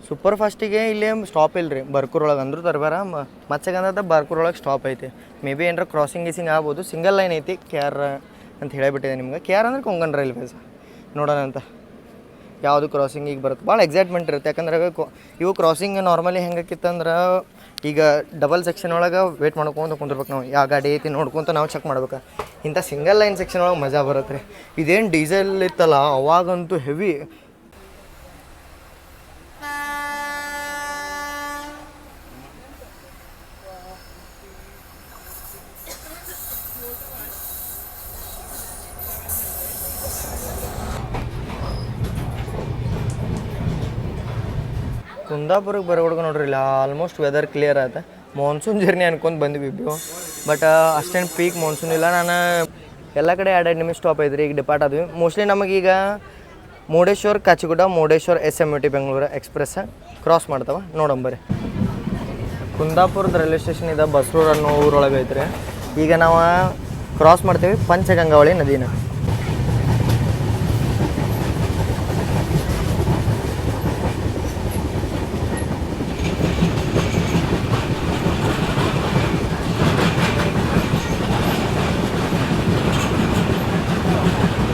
Speaker 1: ಸೂಪರ್ ಫಾಸ್ಟಿಗೆ ಇಲ್ಲೇ ಸ್ಟಾಪ್ ಇಲ್ಲ ರೀ ಬರ್ಕೂರೊಳಗೆ. ಅಂದ್ರೂ ತರಬಾರ ಮತ್ಸಗಂದ ಬರ್ಕೂರೊಳಗೆ ಸ್ಟಾಪ್ ಐತಿ. ಮೇ ಬಿ ಏನಾರ ಕ್ರಾಸಿಂಗ್ ಗೀಸಿಂಗ್ ಆಗ್ಬೋದು. ಸಿಂಗಲ್ ಲೈನ್ ಐತಿ KR ಅಂತ ಹೇಳಿಬಿಟ್ಟಿದೆ ನಿಮ್ಗೆ. KR ಅಂದ್ರೆ ಕೊಂಗನ್ ರೈಲ್ವೇಸ್. ನೋಡೋಣ ಅಂತ ಯಾವುದು ಕ್ರಾಸಿಂಗಿಗೆ ಬರುತ್ತೆ. ಭಾಳ ಎಕ್ಸೈಟ್ಮೆಂಟ್ ಇರುತ್ತೆ. ಯಾಕಂದ್ರೆ ಇವು ಕ್ರಾಸಿಂಗ್ ನಾರ್ಮಲಿ ಹೆಂಗಾಕಿತ್ತಂದ್ರೆ ಈಗ ಡಬಲ್ ಸೆಕ್ಷನ್ ಒಳಗೆ ವೇಟ್ ಮಾಡ್ಕೊಂಡು ಕುಂದಿರ್ಬೇಕು ನಾವು. ಯಾವ ಗಾಡಿ ಐತಿ ನೋಡ್ಕೊತ ನಾವು ಚೆಕ್ ಮಾಡ್ಬೇಕು. ಇಂಥ ಸಿಂಗಲ್ ಲೈನ್ ಸೆಕ್ಷನ್ ಒಳಗೆ ಮಜಾ ಬರುತ್ತೆ ರೀ. ಇದೇನು ಡೀಸೆಲ್ ಇತ್ತಲ್ಲ ಅವಾಗಂತೂ ಹೆವಿ. ಕುಂದಾಪುರಕ್ಕೆ ಬರೋಡ್ಗೆ ನೋಡ್ರಿ ಇಲ್ಲ ಆಲ್ಮೋಸ್ಟ್ ವೆದರ್ ಕ್ಲಿಯರ್ ಆಯ್ತು. ಮಾನ್ಸೂನ್ ಜರ್ನಿ ಅನ್ಕೊಂಡು ಬಂದ್ವಿ ಇಬ್ಬರು. ಬಟ್ ಅಷ್ಟೇನು ಪೀಕ್ ಮಾನ್ಸೂನ್ ಇಲ್ಲ. ನಾನು ಎಲ್ಲ ಕಡೆ 2 ನಿಮಿಷ ಸ್ಟಾಪ್ ಐತ್ರಿ. ಈಗ ಡಿಪಾರ್ಟ್ ಆದ್ವಿ. ಮೋಸ್ಟ್ಲಿ ನಮಗೀಗ Murudeshwar Kacheguda, Murudeshwar SMT Bengaluru express cross ಮಾಡ್ತಾವೆ. ನೋಡಂಬರಿ ಕುಂದಾಪುರದ ರೈಲ್ವೆ ಸ್ಟೇಷನ್ ಇದೆ, ಬಸ್ರೂರು ಅನ್ನೋ ಊರೊಳಗೆ ಐತ್ರಿ. ಈಗ ನಾವು ಕ್ರಾಸ್ ಮಾಡ್ತೀವಿ ಪಂಚಗಂಗಾವಳಿ ನದಿನ.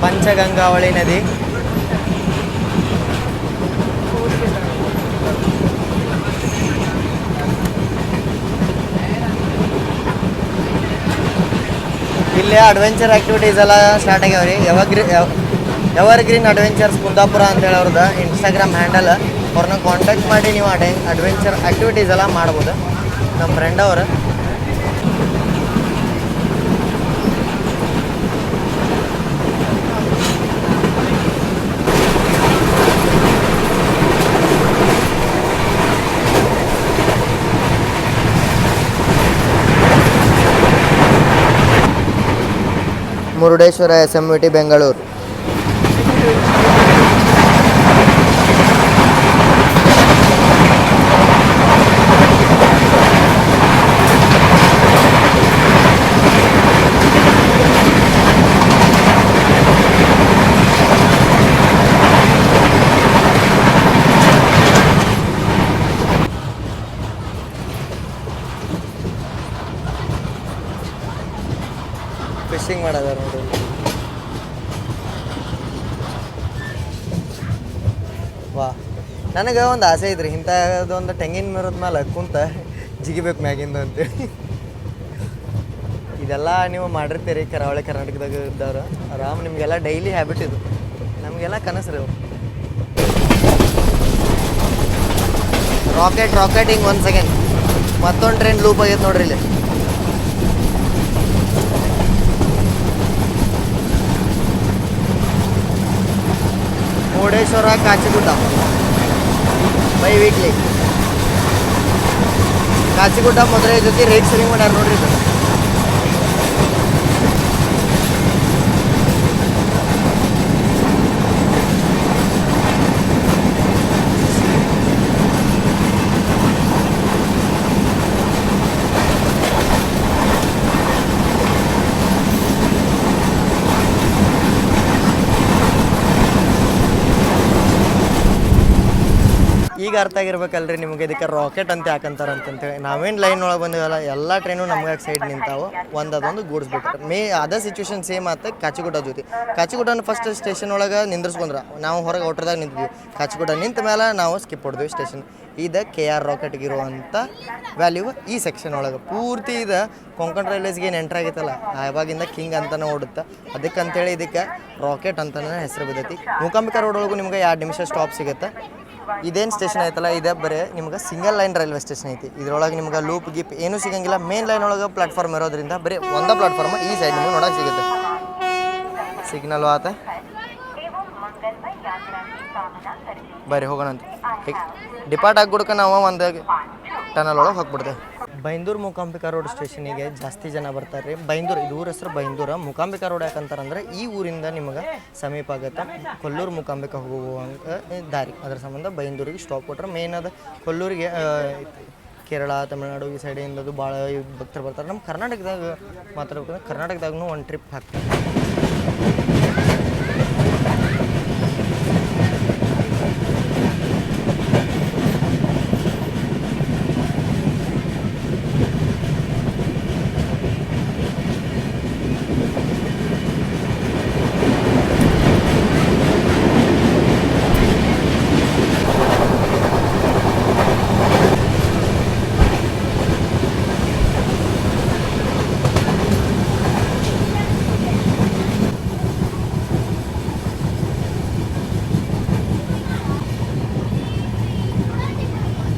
Speaker 1: ಪಂಚಗಂಗಾವಳಿ ನದಿ ಇಲ್ಲೇ ಅಡ್ವೆಂಚರ್ ಆ್ಯಕ್ಟಿವಿಟೀಸ್ ಎಲ್ಲ ಸ್ಟಾರ್ಟ್ ಆಗ್ಯಾವ ರೀ. ಎವರ್ಗ್ರೀನ್ ಅಡ್ವೆಂಚರ್ಸ್ ಕುಂದಾಪುರ ಅಂತೇಳಿ ಅವ್ರದ್ದು ಇನ್ಸ್ಟಾಗ್ರಾಮ್ ಹ್ಯಾಂಡಲ್. ಅವ್ರನ್ನ ಕಾಂಟ್ಯಾಕ್ಟ್ ಮಾಡಿ ನೀವು ಅಡ್ವೆಂಚರ್ ಆ್ಯಕ್ಟಿವಿಟೀಸ್ ಎಲ್ಲ ಮಾಡ್ಬೋದು. ನಮ್ಮ ಫ್ರೆಂಡ್ ಅವರು ಮುರುಡೇಶ್ವರ SMT ಬೆಂಗಳೂರು. ಫಿಶಿಂಗ್ ಮಾಡೋದಾರ ನೋಡಿ. ವಾ, ನನಗೆ ಒಂದು ಆಸೆ ಐತ್ರಿ ಇಂಥದ್ದೊಂದು ತೆಂಗಿನ ಮರದ ಮೇಲೆ ಕುಂತ ಜಿಗಿಬೇಕು ಮ್ಯಾಗಿಂದ ಅಂತೇಳಿ. ಇದೆಲ್ಲ ನೀವು ಮಾಡಿರ್ತೀರಿ ಕರಾವಳಿ ಕರ್ನಾಟಕದಾಗ ಇದ್ದವ್ರು, ಆರಾಮ್ ನಿಮಗೆಲ್ಲ ಡೈಲಿ ಹ್ಯಾಬಿಟ್ ಇದು, ನಮಗೆಲ್ಲ ಕನಸು ರೀ. ರಾಕೆಟ್ ಹಿಂಗೆ 1 ಸೆಕೆಂಡ್ ಮತ್ತೊಂದು ಟ್ರೈನ್ ಲೂಪ್ ಆಗೈತೆ ನೋಡ್ರಿ ಇಲ್ಲಿ. Murudeshwar Kacheguda bi weekly. ಕಾಚಿಗುಡ್ಡ ಮದುವೆ ಜೊತೆ ರೇಟ್ ಸರಿ ಮಾಡ್ಯಾರ ನೋಡ್ರಿ ಇದು. ಈಗ ಅರ್ಥ ಆಗಿರ್ಬೇಕಲ್ರಿ ನಿಮಗೆ ಇದಕ್ಕೆ ರಾಕೆಟ್ ಅಂತ ಯಾಕಂತಾರೆ ಅಂತಂತೇಳಿ. ನಾವೇನು ಲೈನ್ ಒಳಗೆ ಬಂದಿವಲ್ಲ ಎಲ್ಲ ಟ್ರೈನು ನಮ್ಗೆ ಸೈಡ್ ನಿಂತಾವು, ಅದೊಂದು ಗೂಡಿಸ್ಬಿಟ್ರೆ ಅದೇ ಸಿಚುವೇಶನ್ ಸೇಮ್ ಆತ ಕಾಚಿಗುಡ್ಡ ಜೊತೆ. ಕಾಚಿಗುಡ್ಡನ ಫಸ್ಟ್ ಸ್ಟೇಷನ್ ಒಳಗೆ ನಿಂದ್ರಿಸ್ಕೊಂಡ್ರೆ ನಾವು ಹೊರಗೆ ಔಟ್ರದಾಗ ನಿಂತಿದ್ವಿ. ಕಾಚಿಗುಡ್ಡ ನಿಂತ ಮೇಲೆ ನಾವು ಸ್ಕಿಪ್ ಹೊಡೆದ್ವಿ ಸ್ಟೇಷನ್. ಇದು KR ರಾಕೆಟ್ಗೆ ಇರುವಂಥ ವ್ಯಾಲ್ಯೂ ಈ ಸೆಕ್ಷನ್ ಒಳಗೆ ಪೂರ್ತಿ. ಇದು ಕೊಂಕಣ್ ರೈಲ್ವೇಸ್ಗೆ ಏನು ಎಂಟ್ರ್ ಆಗೈತಲ್ಲ ಆವಾಗಿಂದ ಕಿಂಗ್ ಅಂತಲೇ ಓಡುತ್ತೆ. ಅದಕ್ಕಂತೇಳಿ ಇದಕ್ಕೆ ರಾಕೆಟ್ ಅಂತಲೇ ಹೆಸರು ಬಿದ್ದೈತಿ. ಮೂಕಾಂಬಿಕಾ ರೋಡ್ ಒಳಗೂ ನಿಮ್ಗೆ 2 ನಿಮಿಷ ಸ್ಟಾಪ್ ಸಿಗುತ್ತೆ. ಇದೇನು ಸ್ಟೇಷನ್ ಐತಲ್ಲ ಇದೇ ಬರೀ ನಿಮ್ಗೆ ಸಿಂಗಲ್ ಲೈನ್ ರೈಲ್ವೆ ಸ್ಟೇಷನ್ ಐತಿ. ಇದ್ರೊಳಗೆ ನಿಮ್ಗೆ ಲೂಪ್ ಗಿಪ್ ಏನೂ ಸಿಗಂಗಿಲ್ಲ. ಮೇನ್ ಲೈನ್ ಒಳಗೆ ಪ್ಲಾಟ್ಫಾರ್ಮ್ ಇರೋದ್ರಿಂದ ಬರೀ ಒಂದೇ ಪ್ಲಾಟ್ಫಾರ್ಮ್ ಈ ಸೈಡ್ ನಿಮ್ಗೆ ನೋಡೋಕೆ ಸಿಗುತ್ತೆ. ಸಿಗ್ನಲ್ ಆತ ಬರ್ರಿ ಹೋಗೋಣ ಅಂತ ಡಿಪಾರ್ಟ್ ಆಗಿಬಿಡ್ಕ ನಾವು ಒಂದು ಟನಲ್ ಒಳಗೆ ಹೋಗ್ಬಿಡ್ತೇವೆ. ಬೈಂದೂರು ಮೂಕಾಂಬಿಕಾ ರೋಡ್ ಸ್ಟೇಷನಿಗೆ ಜಾಸ್ತಿ ಜನ ಬರ್ತಾರೆ ರೀ. ಬೈಂದೂರು ಇದು ಊರ ಹೆಸರು ಬೈಂದೂರ. ಮೂಕಾಂಬಿಕಾ ರೋಡ್ ಯಾಕಂತಾರಂದ್ರೆ ಈ ಊರಿಂದ ನಿಮಗೆ ಸಮೀಪ ಆಗುತ್ತೆ ಕೊಲ್ಲೂರು ಮೂಕಾಂಬಿಕಾ ಹೋಗುವಂಥ ದಾರಿ. ಅದರ ಸಂಬಂಧ ಬೈಂದೂರಿಗೆ ಸ್ಟಾಪ್ ಕೊಟ್ಟರೆ ಮೇನ್ ಅದು ಕೊಲ್ಲೂರಿಗೆ ಕೇರಳ ತಮಿಳ್ನಾಡು ಈ ಸೈಡಿಂದದು ಭಾಳ ಭಕ್ತರು ಬರ್ತಾರೆ. ನಮ್ಮ ಕರ್ನಾಟಕದಾಗ ಮಾತಾಡ್ಬೇಕಂದ್ರೆ ಕರ್ನಾಟಕದಾಗೂ ಒಂದು ಟ್ರಿಪ್ ಹಾಕ್ತಾರೆ.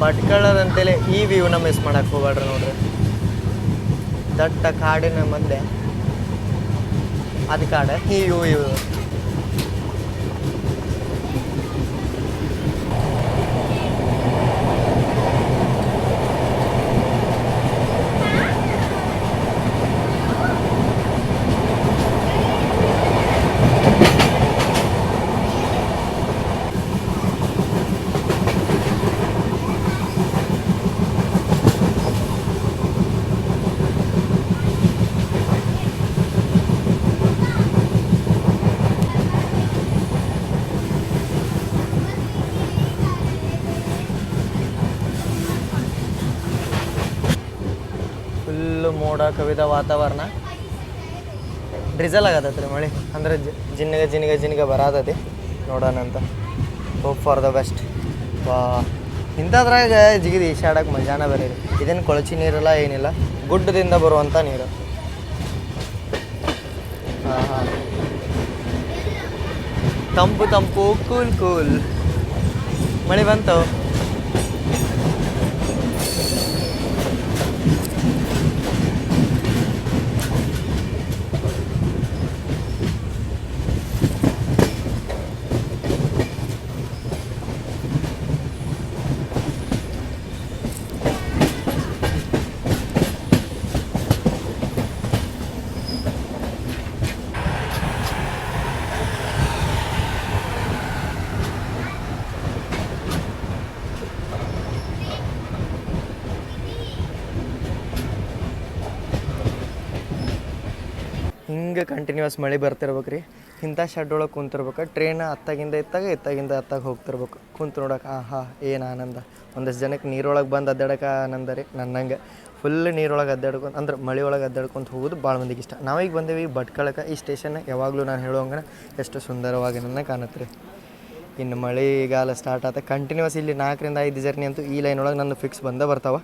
Speaker 1: ಭಟ್ಕಳದಂತೇಳಿ ಈ ವ್ಯೂನ ಮಿಸ್ ಮಾಡಕ್ಕೆ ಹೋಗ್ಬೇಡ್ರಿ. ನೋಡ್ರಿ ದಟ್ಟ ಕಾಡಿನ ಮಧ್ಯೆ ಅದು ಕಾಡ ಈ ವ್ಯೂ. ಫುಲ್ಲು ಮೋಡ ಕವಿದ ವಾತಾವರಣ. ಡ್ರಿಸಲ್ ಆಗತ್ತೈತೆ ರೀ ಮಳೆ, ಅಂದ್ರೆ ಜಿನಿಗ ಬರತೈತಿ. ನೋಡೋಣ ಅಂತ. Hope for the best. ವಾ, ಇಂಥದ್ರಾಗ ಜಿಗಿದು ಈಶಾಡಕ್ಕೆ ಮಜಾನ ಬೇರೆ ರೀ. ಇದೇನು ಕೊಳಚಿ ನೀರಿಲ್ಲ ಏನಿಲ್ಲ, ಗುಡ್ಡದಿಂದ ಬರುವಂಥ ನೀರು. ಹಾಂ ತಂಪು ಕೂಲ್ ಮಳೆ ಬಂತು. ಹಿಂಗೆ ಕಂಟಿನ್ಯೂಸ್ ಮಳೆ ಬರ್ತಿರ್ಬೇಕು ರೀ. ಇಂಥ ಶೆಡ್ ಒಳಗೆ ಕುಂತಿರ್ಬೇಕು. ಟ್ರೈನ್ ಅತ್ತಾಗಿಂದ ಎತ್ತಾಗ ಹೋಗ್ತಿರ್ಬೇಕು. ಕುಂತು ನೋಡೋಕೆ ಏನು ಆನಂದ. ಒಂದಷ್ಟು ಜನಕ್ಕೆ ನೀರೊಳಗೆ ಬಂದು ಅಡ್ಡಾಡೋಕೆ ಆನಂದ ರೀ. ನನ್ನಂಗೆ ಫುಲ್ ನೀರೊಳಗೆ ಅಡ್ಡಾಡ್ಕೊಂಡು ಅಂದ್ರೆ ಮಳೆ ಒಳಗೆ ಅಡ್ಡಾಡ್ಕೊಂತ ಹೋಗೋದು ಭಾಳ ಮಂದಿಗೆ ಇಷ್ಟ. ನಾವೀಗ ಬಂದೇವಿ ಭಟ್ಕಳಕ್ಕೆ. ಈ ಸ್ಟೇಷನ್ ಯಾವಾಗಲೂ ನಾನು ಹೇಳುವಂಗೆ ಎಷ್ಟು ಸುಂದರವಾಗಿ ನನ್ನ ಕಾಣುತ್ತೆ ರೀ. ಇನ್ನು ಮಳೆಗಾಲ ಸ್ಟಾರ್ಟ್ ಆತ ಕಂಟಿನ್ಯೂಸ್ ಇಲ್ಲಿ 4ರಿಂದ 5 ಜರ್ನಿ ಅಂತೂ ಈ ಲೈನ್ ಒಳಗೆ ನನ್ನ ಫಿಕ್ಸ್ ಬರ್ತಾವ.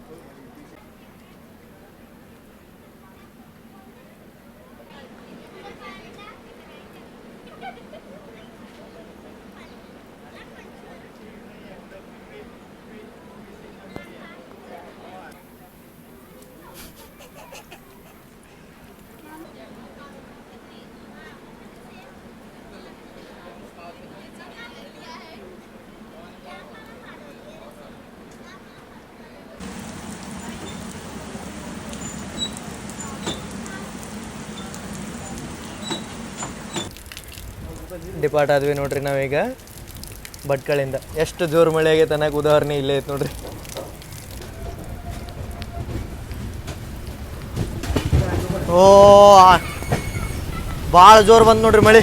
Speaker 1: ಡಿಪಾರ್ಟ್ ಆದ್ವಿ ನೋಡ್ರಿ ನಾವೀಗ ಭಟ್ಕಳಿಂದ. ಎಷ್ಟು ಜೋರು ಮಳೆ ಆಗೈತೆ ಅನ್ನೋಕೆ ಉದಾಹರಣೆ ಇಲ್ಲೇ ಐತೆ ನೋಡ್ರಿ. ಓ ಭಾಳ ಜೋರು ಬಂದು ನೋಡ್ರಿ ಮಳೆ.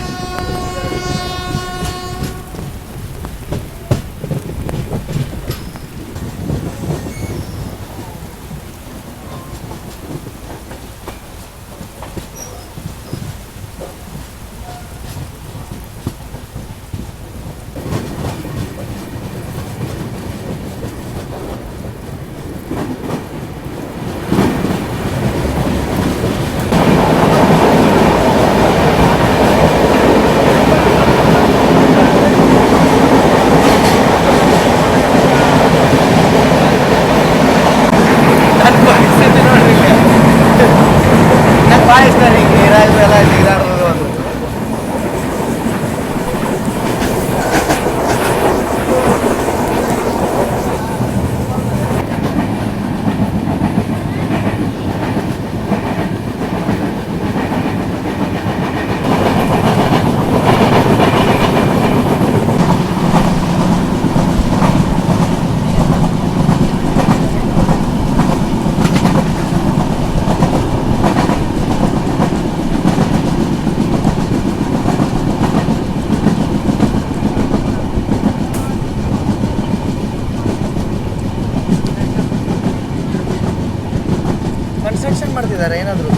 Speaker 1: ಕನ್ಸ್ಟ್ರಕ್ಷನ್ ಮಾಡ್ತಿದ್ದಾರೆ ಏನಾದರೂ.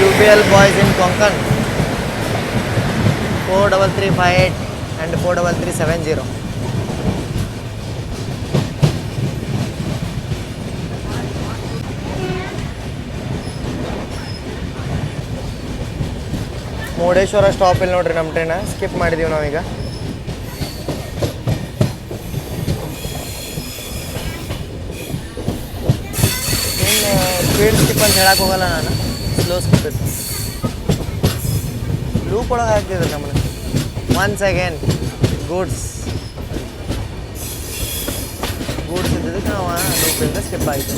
Speaker 1: UPL boys in Konkan 43358 and 43370. Murudeshwar stop ಇಲ್ಲಿ ನೋಡ್ರಿ ನಮ್ಮ ಟ್ರೈನ ಸ್ಕಿಪ್ ಮಾಡಿದೀವಿ ನಾವೀಗ. ಇನ್ನು ಸ್ಪೀಡ್ ಸ್ಕಿಪ್ ಅಂತ ಹೇಳಕ್ಕೆ ಹೋಗಲ್ಲ ನಾನು, ಸ್ಲೋ ಸ್ಕಿಪ್ ಇತ್ತು. ಲೂಪ್ ಒಳಗೆ ಹಾಕ್ತಿದ್ರು ನಮ್ಮನ್ನು. ಒನ್ಸ್ ಅಗೇನ್ ಗೂಡ್ಸ್ ಇದ್ದದಕ್ಕೆ ನಾವು ಲೂಪಿಂದ ಸ್ಕಿಪ್ ಆಯಿತು.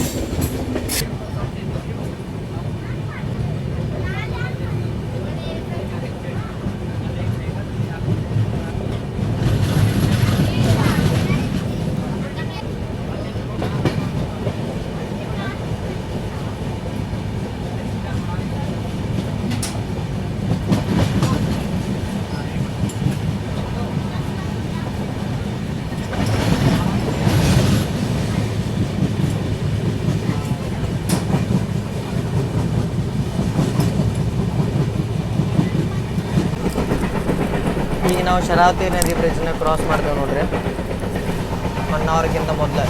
Speaker 1: ಈಗ ನಾವು ಶರಾವತಿ ನದಿ ಬ್ರಿಡ್ಜ್ನ ಕ್ರಾಸ್ ಮಾಡ್ತೇವೆ ನೋಡ್ರಿ 1 ಅವರ್ಗಿಂತ ಮೊದಲು.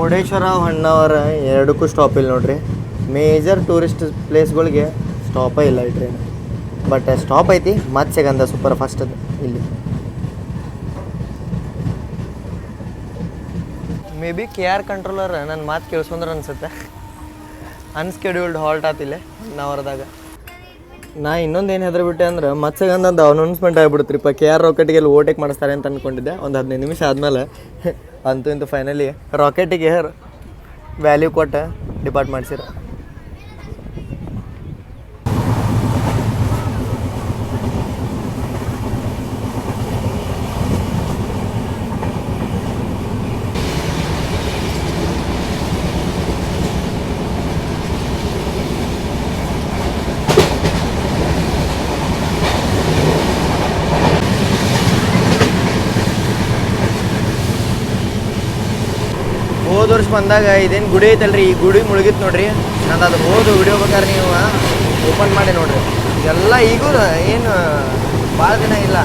Speaker 1: ಮುರುಡೇಶ್ವರ ಹೊನ್ನಾವರ ಎರಡಕ್ಕೂ ಸ್ಟಾಪ್ ಇಲ್ಲ ನೋಡ್ರಿ. ಮೇಜರ್ ಟೂರಿಸ್ಟ್ ಪ್ಲೇಸ್ಗಳಿಗೆ ಸ್ಟಾಪೇ ಇಲ್ಲ ಈ ಟ್ರೈನ್. ಬಟ್ ಸ್ಟಾಪ್ ಐತಿ ಮತ್ಸ್ಯಗಂಧ ಸೂಪರ್ ಫಾಸ್ಟ್ ಅದು ಇಲ್ಲಿ. ಮೇ ಬಿ KR ಕಂಟ್ರೋಲರ್ ನನ್ನ ಮಾತು ಕೇಳಿಸ್ಕೊಂಡ್ರೆ ಅನ್ಸುತ್ತೆ. ಅನ್ಸ್ಕೆಡ್ಯೂಲ್ಡ್ ಹಾಲ್ಟ್ ಆತಿಲ್ಲ ಹೊನ್ನಾವರದಾಗ. ನಾ ಇನ್ನೊಂದು ಏನು ಹೆದರ್ಬಿಟ್ಟೆ ಅಂದ್ರೆ ಮತ್ಸ್ಯಗಂಧದ ಅನೌನ್ಸ್ಮೆಂಟ್ ಆಗಿಬಿಡುತ್ರಿಪ್ಪ. KR ರಾಕೆಟಿಗೆ ಅಲ್ಲಿ ಓವರ್ಟೇಕ್ ಮಾಡಿಸ್ತಾರೆ ಅಂತ ಅಂದ್ಕೊಂಡಿದ್ದೆ. ಒಂದು 15 ನಿಮಿಷ ಆದಮೇಲೆ ಅಂತೂ ಇಂತೂ ಫೈನಲಿ ರಾಕೆಟಿಗೆ ವ್ಯಾಲ್ಯೂ ಕೊಟ್ಟು ಡಿಪಾರ್ಟ್ ಮಾಡಿಸಿರ. ಹೋದ ವರ್ಷ ಬಂದಾಗ ಇದೇನು ಗುಡಿ ಐತಲ್ರಿ, ಈ ಗುಡಿ ಮುಳುಗಿತ್ತು ನೋಡ್ರಿ. ನಾನು ಅದು ಹೋದು ವಿಡಿಯೋ ಬೇಕಾದ್ರೆ ನೀವು ಓಪನ್ ಮಾಡಿ ನೋಡ್ರಿ. ಎಲ್ಲ ಈಗೂ ಏನು ಭಾಳ ದಿನ ಇಲ್ಲ,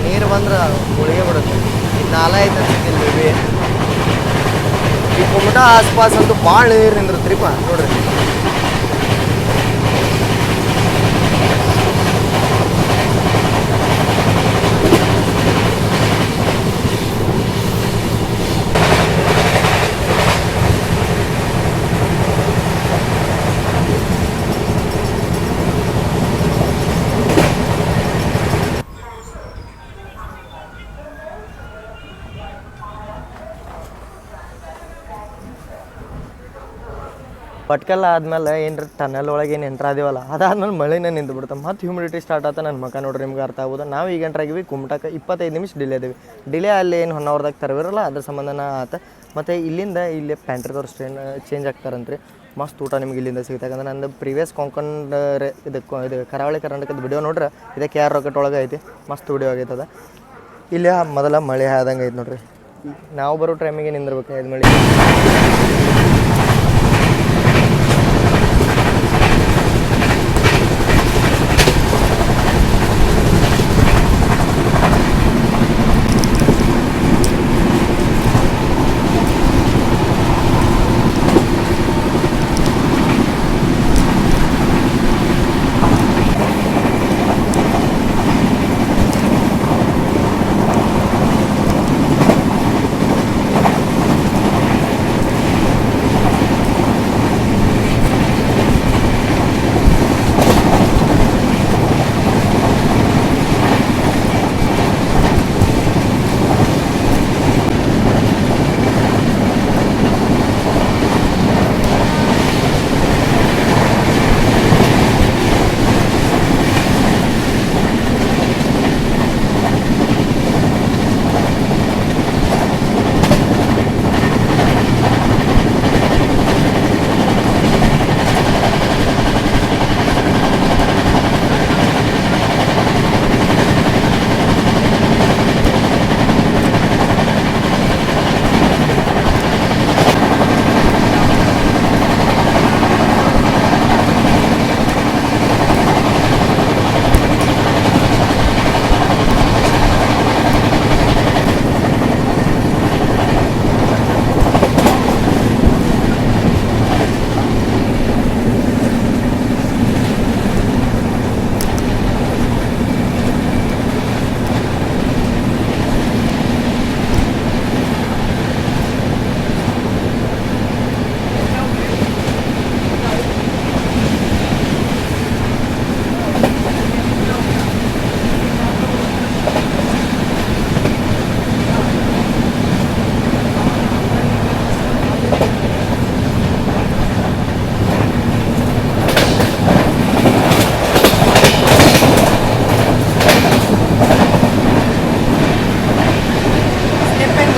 Speaker 1: ನೀರು ಬಂದ್ರೆ ಮುಳುಗೇ ಬಿಡುತ್ತೆ. ಇದು ನಾಲ ಐತೆ ಇಲ್ಲಿ ಬಿ. ಈ ಕುಮಟ ಆಸ್ಪಾಸ್ ಅಂತೂ ಭಾಳ ನೀರು ನಿಂದಿರುತ್ರಿಪ್ಪ ನೋಡ್ರಿ. ಪಟ್ಕಲ್ಲ ಆದ್ಮೇಲೆ ಏನ್ರಿ ಟನಲ್ ಒಳಗೆ ಏನು ಎಂಟ್ರ್ ಆದಿವಲ್ಲ, ಅದಾದ್ಮೇಲೆ ಮಳೆನೇ ನಿಂತು ಬಿಡುತ್ತೆ. ಮತ್ತು ಹ್ಯೂಮಿಡಿಟಿ ಸ್ಟಾರ್ಟ್ ಆತ. ನನ್ನ ಮಕ್ಕ ನೋಡ್ರಿ ನಿಮ್ಗೆ ಅರ್ಥ ಆಗ್ಬೋದು. ನಾವು ಈಗ ಎಂಟ್ರಾಗಿವಿ ಕುಮಟಕ್ಕೆ 25 ನಿಮಿಷ ಡಿಲೇ ಅದೀವಿ. ಡಿಲೇ ಅಲ್ಲಿ ಏನು ಹೊನ್ನಾವರದಾಗ ತರವಿರಲ್ಲ, ಅದ್ರ ಸಂಬಂಧನ ಆತ. ಮತ್ತು ಇಲ್ಲಿಂದ ಇಲ್ಲಿ ಪ್ಯಾಂಟ್ರಿದವ್ರು ಚೇಂಜ್ ಆಗ್ತಾರಂತ್ರಿ. ಮಸ್ತ್ ಊಟ ನಿಮ್ಗೆ ಇಲ್ಲಿಂದ ಸಿಗುತ್ತೆ. ಯಾಕಂದ್ರೆ ನಂದು ಪ್ರೀವಿಯಸ್ ಕೊಂಕಣ್ ಇದು ಕರಾವಳಿ ಕರ್ನಾಟಕದ ವಿಡಿಯೋ ನೋಡ್ರೆ ಇದೇ KR ರಾಕೆಟ್ ಒಳಗೆ ಐತಿ. ಮಸ್ತ್ ವಿಡಿಯೋ ಆಗೈತದ. ಇಲ್ಲಿ ಮೊದಲ ಮಳೆ ಆದಂಗೆ ಐತೆ ನೋಡ್ರಿ. ನಾವು ಬರೋ ಟೈಮಿಗೆ ನಿಂದಿರ್ಬೇಕು ಇದು ಮಳೆ.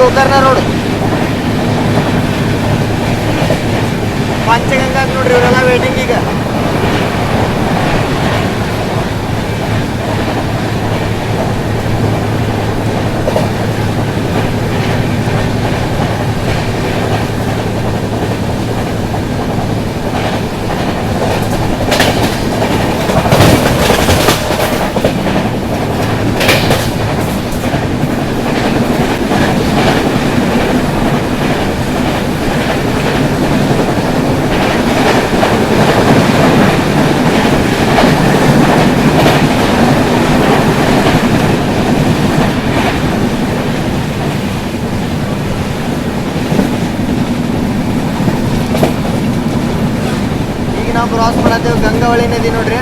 Speaker 1: ಗೋಕರ್ಣ ರೋಡ್ ಪಂಚಗಂಗಾ ನೋಡ್ರಿ. ಇವರೆಲ್ಲ ವೇಟಿಂಗ್ ಈಗ. ನಾವು ಕ್ರಾಸ್ ಮಾಡತ್ತೇವೆ ಗಂಗಾವಳಿ ನದಿ ನೋಡ್ರಿ.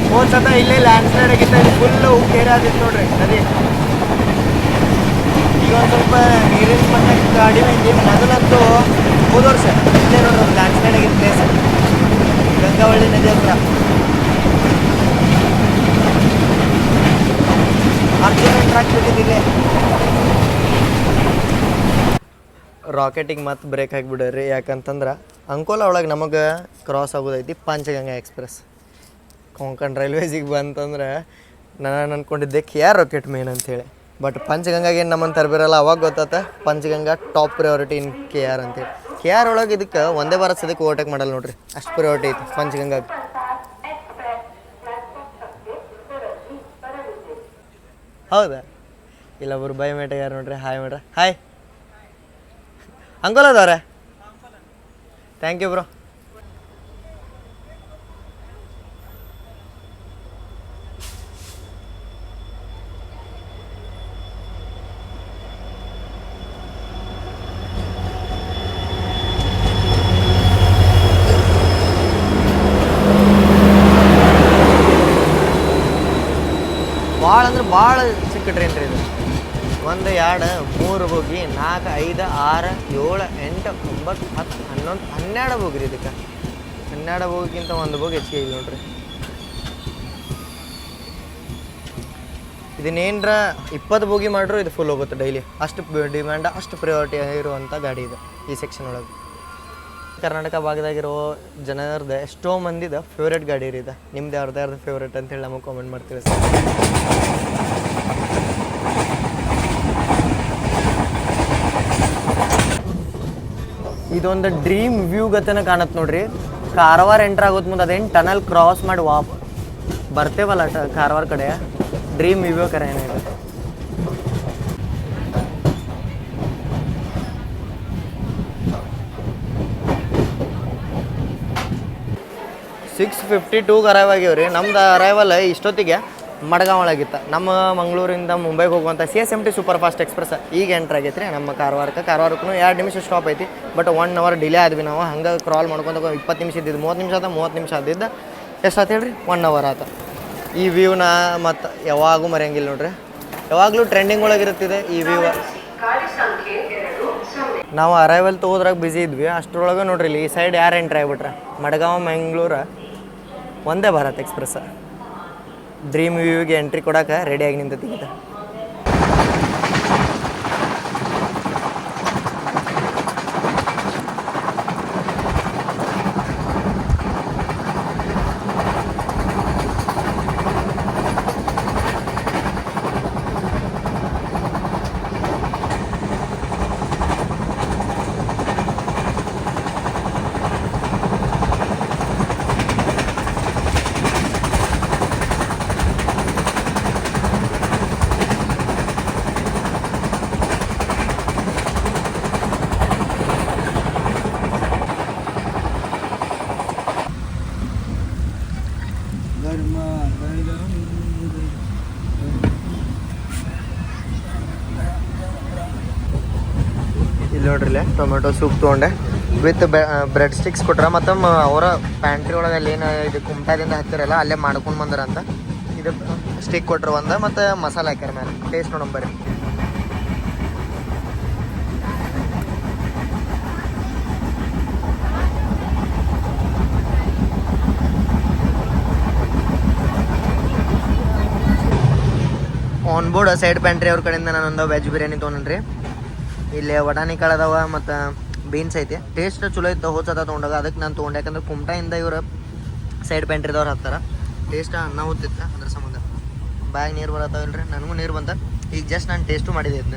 Speaker 1: ಹೋದ ಸತ ಇಲ್ಲೇ ಲ್ಯಾಂಡ್ ಸ್ಲೈಡ್ ಆಗಿತ್ತು, ಇಲ್ಲಿ ಫುಲ್ ಉಕ್ಕೇರಿ ಆದಿತ್ತು ನೋಡ್ರಿ ನದಿ. ಈಗ ಒಂದು ಸ್ವಲ್ಪ ನೀರಿನ ಮಟ್ಟ ಕಡಿಮೆ ಐತಿ. ಮೊದಲಂತೂ ಹೋದ ವರ್ಷ ಇಲ್ಲೇ ನೋಡ್ರಿ ಲ್ಯಾಂಡ್ ಸ್ಲೈಡ್ ಆಗಿತ್ತು ಪ್ಲೇಸ್ ಗಂಗಾವಳಿ ನದಿ ಹತ್ರ. ಅರ್ಜುನ್ ಟ್ರ್ಯಾಕ್ ಬಿಟ್ಟಿದ್ದಿಲ್ಲೇ. ರಾಕೆಟಿಗೆ ಮತ್ತೆ ಬ್ರೇಕ್ ಹಾಕಿಬಿಡ್ರಿ, ಯಾಕಂತಂದ್ರೆ ಅಂಕೋಲ ಒಳಗೆ ನಮಗೆ ಕ್ರಾಸ್ ಆಗೋದೈತಿ ಪಂಚಗಂಗಾ ಎಕ್ಸ್ಪ್ರೆಸ್. ಕೊಂಕಣ್ ರೈಲ್ವೇಸಿಗೆ ಬಂತಂದ್ರೆ ನಾನು ಅಂದ್ಕೊಂಡಿದ್ದೆ KR ರಾಕೆಟ್ ಮೇನ್ ಅಂಥೇಳಿ. ಬಟ್ ಪಂಚಗಂಗಾಗೆ ಏನು ನಮ್ಮನ್ನು ತರಬಿರಲ್ಲ. ಅವಾಗ ಗೊತ್ತಾತ ಪಂಚಗಂಗಾ ಟಾಪ್ ಪ್ರಯಾರಿಟಿ ಇನ್ KR ಅಂತೇಳಿ. KR ಒಳಗೆ ಇದಕ್ಕೆ ಒಂದೇ ಭಾರತ್ ಸದ್ಯಕ್ಕೆ ಓವರ್ಟೇಕ್ ಮಾಡಲ್ಲ ನೋಡ್ರಿ, ಅಷ್ಟು ಪ್ರಯಾರಿಟಿ ಐತಿ ಪಂಚಗಂಗಾಗೆ. ಹೌದಾ? ಇಲ್ಲೊಬ್ರು ಬೈ ಮೇಟಾಗ್ಯಾರ ನೋಡ್ರಿ. ಹಾಯ್ ಮೇಡ್ರ. ಹಾಯ್ ಅಂಕೋಲದವ್ರೆ. Thank you bro. ಭಾಳ ಅಂದ್ರೆ ಭಾಳ ಚಿಕ್ಕ ಟ್ರೈನ್ ರೀ ಇದು. 1 2 3 ಬೋಗಿ 4 5 6 7 8 9 10 11 12 ಬೋಗಿ ರೀ ಇದಕ್ಕೆ. 12 ಬೋಗಿಗಿಂತ ಒಂದು ಬೋಗಿ ಹೆಚ್ಚಿಗೆ ಇಲ್ಲ ನೋಡ್ರಿ. ಇದನ್ನೇನ್ರ 20 ಬೋಗಿ ಮಾಡ್ರು ಇದು ಫುಲ್ ಹೋಗುತ್ತೆ ಡೈಲಿ. ಅಷ್ಟು ಡಿಮ್ಯಾಂಡ್, ಅಷ್ಟು ಪ್ರಯಾರಿಟಿ ಇರುವಂಥ ಗಾಡಿ ಇದು ಈ ಸೆಕ್ಷನ್ ಒಳಗೆ. ಕರ್ನಾಟಕ ಭಾಗದಾಗಿರೋ ಜನರದ ಎಷ್ಟೋ ಮಂದಿದ ಫೇವ್ರೇಟ್ ಗಾಡಿ ರೀ ಇದು. ನಿಮ್ದು ಯಾರ್ದು ಫೇವ್ರೇಟ್ ಅಂತೇಳಿ ನಮಗೆ ಕಾಮೆಂಟ್ ಮಾಡ್ತೀವಿ ಸರ್. ಇದೊಂದು ಡ್ರೀಮ್ ವ್ಯೂ ಗತನ ಕಾಣತ್ತೆ ನೋಡ್ರಿ. ಕಾರವಾರ ಎಂಟ್ರ್ ಆಗೋದು ಮುಂದೆ ಅದೇನು ಟನಲ್ ಕ್ರಾಸ್ ಮಾಡಿ ಬರ್ತೇವಲ್ಲ ಕಾರವಾರ ಕಡೆ, ಡ್ರೀಮ್ ವ್ಯೂ ಕರೆ ಏನಿದೆ. ಸಿಕ್ಸ್ 52 ಅರೈವ್ ಆಗ್ಯಾವ ರೀ. ನಮ್ದು ಅರೈವಲ್ ಇಷ್ಟೊತ್ತಿಗೆ ಮಡ್ಗಾಂವ್ ಒಳಗಿತ್ತು. ನಮ್ಮ ಮಂಗಳೂರಿಂದ ಮುಂಬೈಗೆ ಹೋಗುವಂಥ CSMT ಸೂಪರ್ ಫಾಸ್ಟ್ ಎಕ್ಸ್ಪ್ರೆಸ್ ಈಗ ಎಂಟ್ರ್ ಆಗೈತೆ ರೀ ನಮ್ಮ ಕಾರವಾರಕ್ಕೂ 2 ನಿಮಿಷ ಸ್ಟಾಪ್ ಐತಿ. ಬಟ್ 1 ಅವರ್ ಡಿಲೇ ಆದ್ವಿ ನಾವು. ಹಂಗೆ ಕ್ರಾಲ್ ಮಾಡ್ಕೊಂತ 20 ನಿಮಿಷ ಇದ್ದಿದ್ದು 30 ನಿಮಿಷ ಆದಿದ್ದು ಎಷ್ಟು ಆತ ಹೇಳ್ರಿ, 1 ಅವರ್ ಆತ. ಈ ವ್ಯೂನ ಮತ್ತು ಯಾವಾಗೂ ಮರೆಯಂಗಿಲ್ಲ ನೋಡ್ರಿ, ಯಾವಾಗಲೂ ಟ್ರೆಂಡಿಂಗ್ ಒಳಗಿರುತ್ತಿದೆ ಈ ವ್ಯೂ. ನಾವು ಅರೈವಲ್ ತೊಗೋದ್ರಾಗ ಬ್ಯುಸಿ ಇದ್ವಿ, ಅಷ್ಟರೊಳಗೆ ನೋಡ್ರಿ ಇಲ್ಲಿ ಈ ಸೈಡ್ ಯಾರು ಎಂಟ್ರಿ ಆಗಿಬಿಟ್ರೆ ಮಡ್ಗಾಂವ್ ಮಂಗಳೂರು ಒಂದೇ ಭಾರತ್ ಎಕ್ಸ್ಪ್ರೆಸ್ ಡ್ರೀಮ್ ವ್ಯೂಗೆ ಎಂಟ್ರಿ ಕೊಡೋಕೆ ರೆಡಿಯಾಗಿ ನಿಂತೈತಿ. ಇಲ್ಲಿ ನೋಡ್ರಿಲ್ಲ ಟೊಮೆಟೊ ಸೂಪ್ ತೊಗೊಂಡೆ ವಿತ್ ಬ್ರೆಡ್ ಸ್ಟಿಕ್ಸ್ ಕೊಟ್ರ. ಮತ್ತು ಅವರ ಪ್ಯಾಂಟ್ರಿ ಒಳಗೆ ಅಲ್ಲಿ ಏನು ಇದು ಕುಮಟಾದಿಂದ ಹತ್ತಿರಲ್ಲ ಅಲ್ಲೇ ಮಾಡ್ಕೊಂಡು ಬಂದಾರ ಅಂತ ಇದು ಸ್ಟಿಕ್ ಕೊಟ್ರು ಒಂದು, ಮತ್ತು ಮಸಾಲೆ ಹಾಕ್ಯಾರ ಮೇಲೆ. ಟೇಸ್ಟ್ ನೋಡಂಬರಿ. ಆನ್ ಬೋರ್ಡ್ ಸೈಡ್ ಪ್ಯಾಂಟ್ರಿ ಅವ್ರ ಕಡೆಯಿಂದ ನಾನೊಂದು ವೆಜ್ ಬಿರಿಯಾನಿ ತೊಗೊಂಡ್ರಿ. ಇಲ್ಲಿ ವಟಾಣಿ ಕಾಳು ಅದಾವ ಮತ್ತು ಬೀನ್ಸ್ ಐತಿ. ಟೇಸ್ಟ್ ಚಲೋ ಇತ್ತು ಹೋದ್ಸತ ತೊಗೊಂಡಾಗ, ಅದಕ್ಕೆ ನಾನು ತೊಗೊಂಡೆ. ಯಾಕಂದ್ರೆ ಕುಮಟಾಯಿಂದ ಇವರು ಸೈಡ್ ಪ್ಯಾಂಟ್ರಿದವ್ರು ಹಾಕ್ತಾರೆ. ಟೇಸ್ಟ್ ಅನ್ನ ಹೋಗ್ತಿತ್ತು ಅದ್ರ ಸಂಬಂಧ. ಬ್ಯಾಗ್ ನೀರು ಬರತ್ತಾವಲ್ರಿ, ನನಗೂ ನೀರು ಬಂತ. ಈಗ ಜಸ್ಟ್ ನಾನು ಟೇಸ್ಟು ಮಾಡಿದೆ ಇದನ್ನ.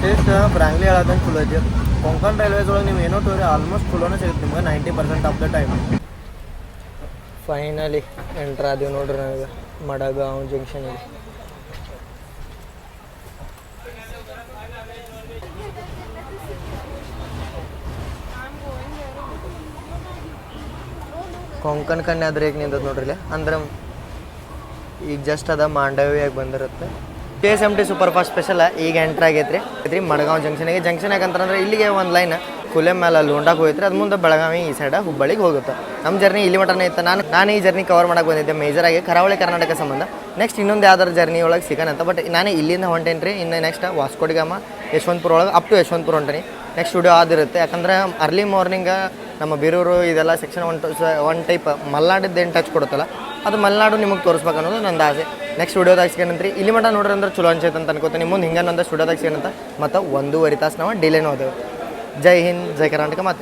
Speaker 1: ಟೇಸ್ಟ್ ಫ್ರಾಂಕ್ಲಿ ಹೇಳೋದಂಗೆ ಚಲೋ ಐತಿ. ಕೊಂಕಣ್ ರೈಲ್ವೇಸ್ ಒಳಗೆ ನೀವು ಏನೋ ಟೂರಿ ಆಲ್ಮೋಸ್ಟ್ ಚಲೋನೇ ಸಿಗುತ್ತೆ ನಿಮ್ಗೆ 90% of the time. Finally entry ಆದೀವಿ ನೋಡ್ರಿ ನನಗೆ ಮಡಗಾಂವ್ ಜಂಕ್ಷನಿಗೆ. ಕೊಂಕಣ್ ಕನ್ಯಾದ್ರಿಗೆ ನಿಂತದ ನೋಡ್ರಿ. ಅಂದ್ರೆ ಈಗ ಜಸ್ಟ್ ಅದ ಮಾಂಡವಿಯಾಗಿ ಬಂದಿರುತ್ತೆ. KSMT ಸೂಪರ್ ಫಾಸ್ಟ್ ಸ್ಪೆಷಲ್ ಈಗ ಎಂಟ್ರ್ ಆಗೈತ್ರಿ ಐತ್ರಿ ಮಡಗಾಂವ್ ಜಂಕ್ಷನ್ಗೆ. ಜಂಕ್ಷನ್ ಯಾಕಂತಂದ್ರೆ ಇಲ್ಲಿಗೆ ಒಂದು ಲೈನ್ ಕುಲೆ ಮೇಲೆ ಲೋಂಡಾಗ ಹೋಯ್ತ್ರಿ, ಅದು ಮುಂದೆ ಬೆಳಗಾವಿ ಈ ಸೈಡ್ ಹುಬ್ಬಳ್ಳಿಗೆ ಹೋಗುತ್ತೆ. ನಮ್ಮ ಜರ್ನಿ ಇಲ್ಲಿ ಮಟನೇ ಇತ್ತು. ನಾನು ಈ ಜರ್ನಿ ಕವರ್ ಮಾಡಕ್ಕೆ ಬಂದಿದ್ದೆ ಮೇಜರಾಗಿ ಕರಾವಳಿ ಕರ್ನಾಟಕ ಸಂಬಂಧ. ನೆಕ್ಸ್ಟ್ ಇನ್ನೊಂದು ಯಾವ್ದಾರು ಜರ್ನಿ ಒಳಗೆ ಸಿಗೋಣ ಅಂತ. ಬಟ್ ನಾನು ಇಲ್ಲಿಂದ ಹೊಂಟೇನಿ ರೀ. ಇನ್ನು ನೆಕ್ಸ್ಟ್ ವಾಸ್ಕೋಡಿಗಾಮ ಯಶವಂತಪುರ ಒಳಗೆ ಅಪ್ ಟು ಯಶವಂತಪುರ ಹೊಂಟೇನಿ. ನೆಕ್ಸ್ಟ್ ಸ್ಟುಡಿಯೋ ಆದಿರುತ್ತೆ. ಯಾಕಂದ್ರೆ ಅರ್ಲಿ ಮಾರ್ನಿಂಗ್ ನಮ್ಮ ಬೀರೂರು ಇದೆಲ್ಲ ಸೆಕ್ಷನ್ ಒನ್ ಟೈಪ್ ಮಲೆನಾಡಿದ್ದು ಏನು ಟಚ್ ಕೊಡುತ್ತಲ್ಲ, ಅದು ಮಲೆನಾಡು ನಿಮಗೆ ತೋರಿಸ್ಬೇಕು ಅನ್ನೋದು ನನ್ನ ಆಸೆ. ನೆಕ್ಸ್ಟ್ ಸ್ಟುಡಿಯೋದಾಗ ಸಿಗೋಣಂತ್ರಿ. ಇಲ್ಲಿ ಮಟ್ಟ ನೋಡ್ರಿ ಅಂದ್ರೆ ಚಲೋ ಅನ್ಸೈತೆ ಅಂತ ಅನ್ಕೋತೀನಿ. ಮುಂದೆ ಹಿಂಗೆ ಸ್ಟುಡಿಯೋದಾಗ ಸಿಗೋಣಂತ ಮತ್ತು 1.5 ತಾಸು ನಾವು ಡಿಲೇನೂ ಹೋದೆವು. ಜೈ ಹಿಂದ್, ಜೈ ಕರ್ನಾಟಕ. ಮತ್ತೆ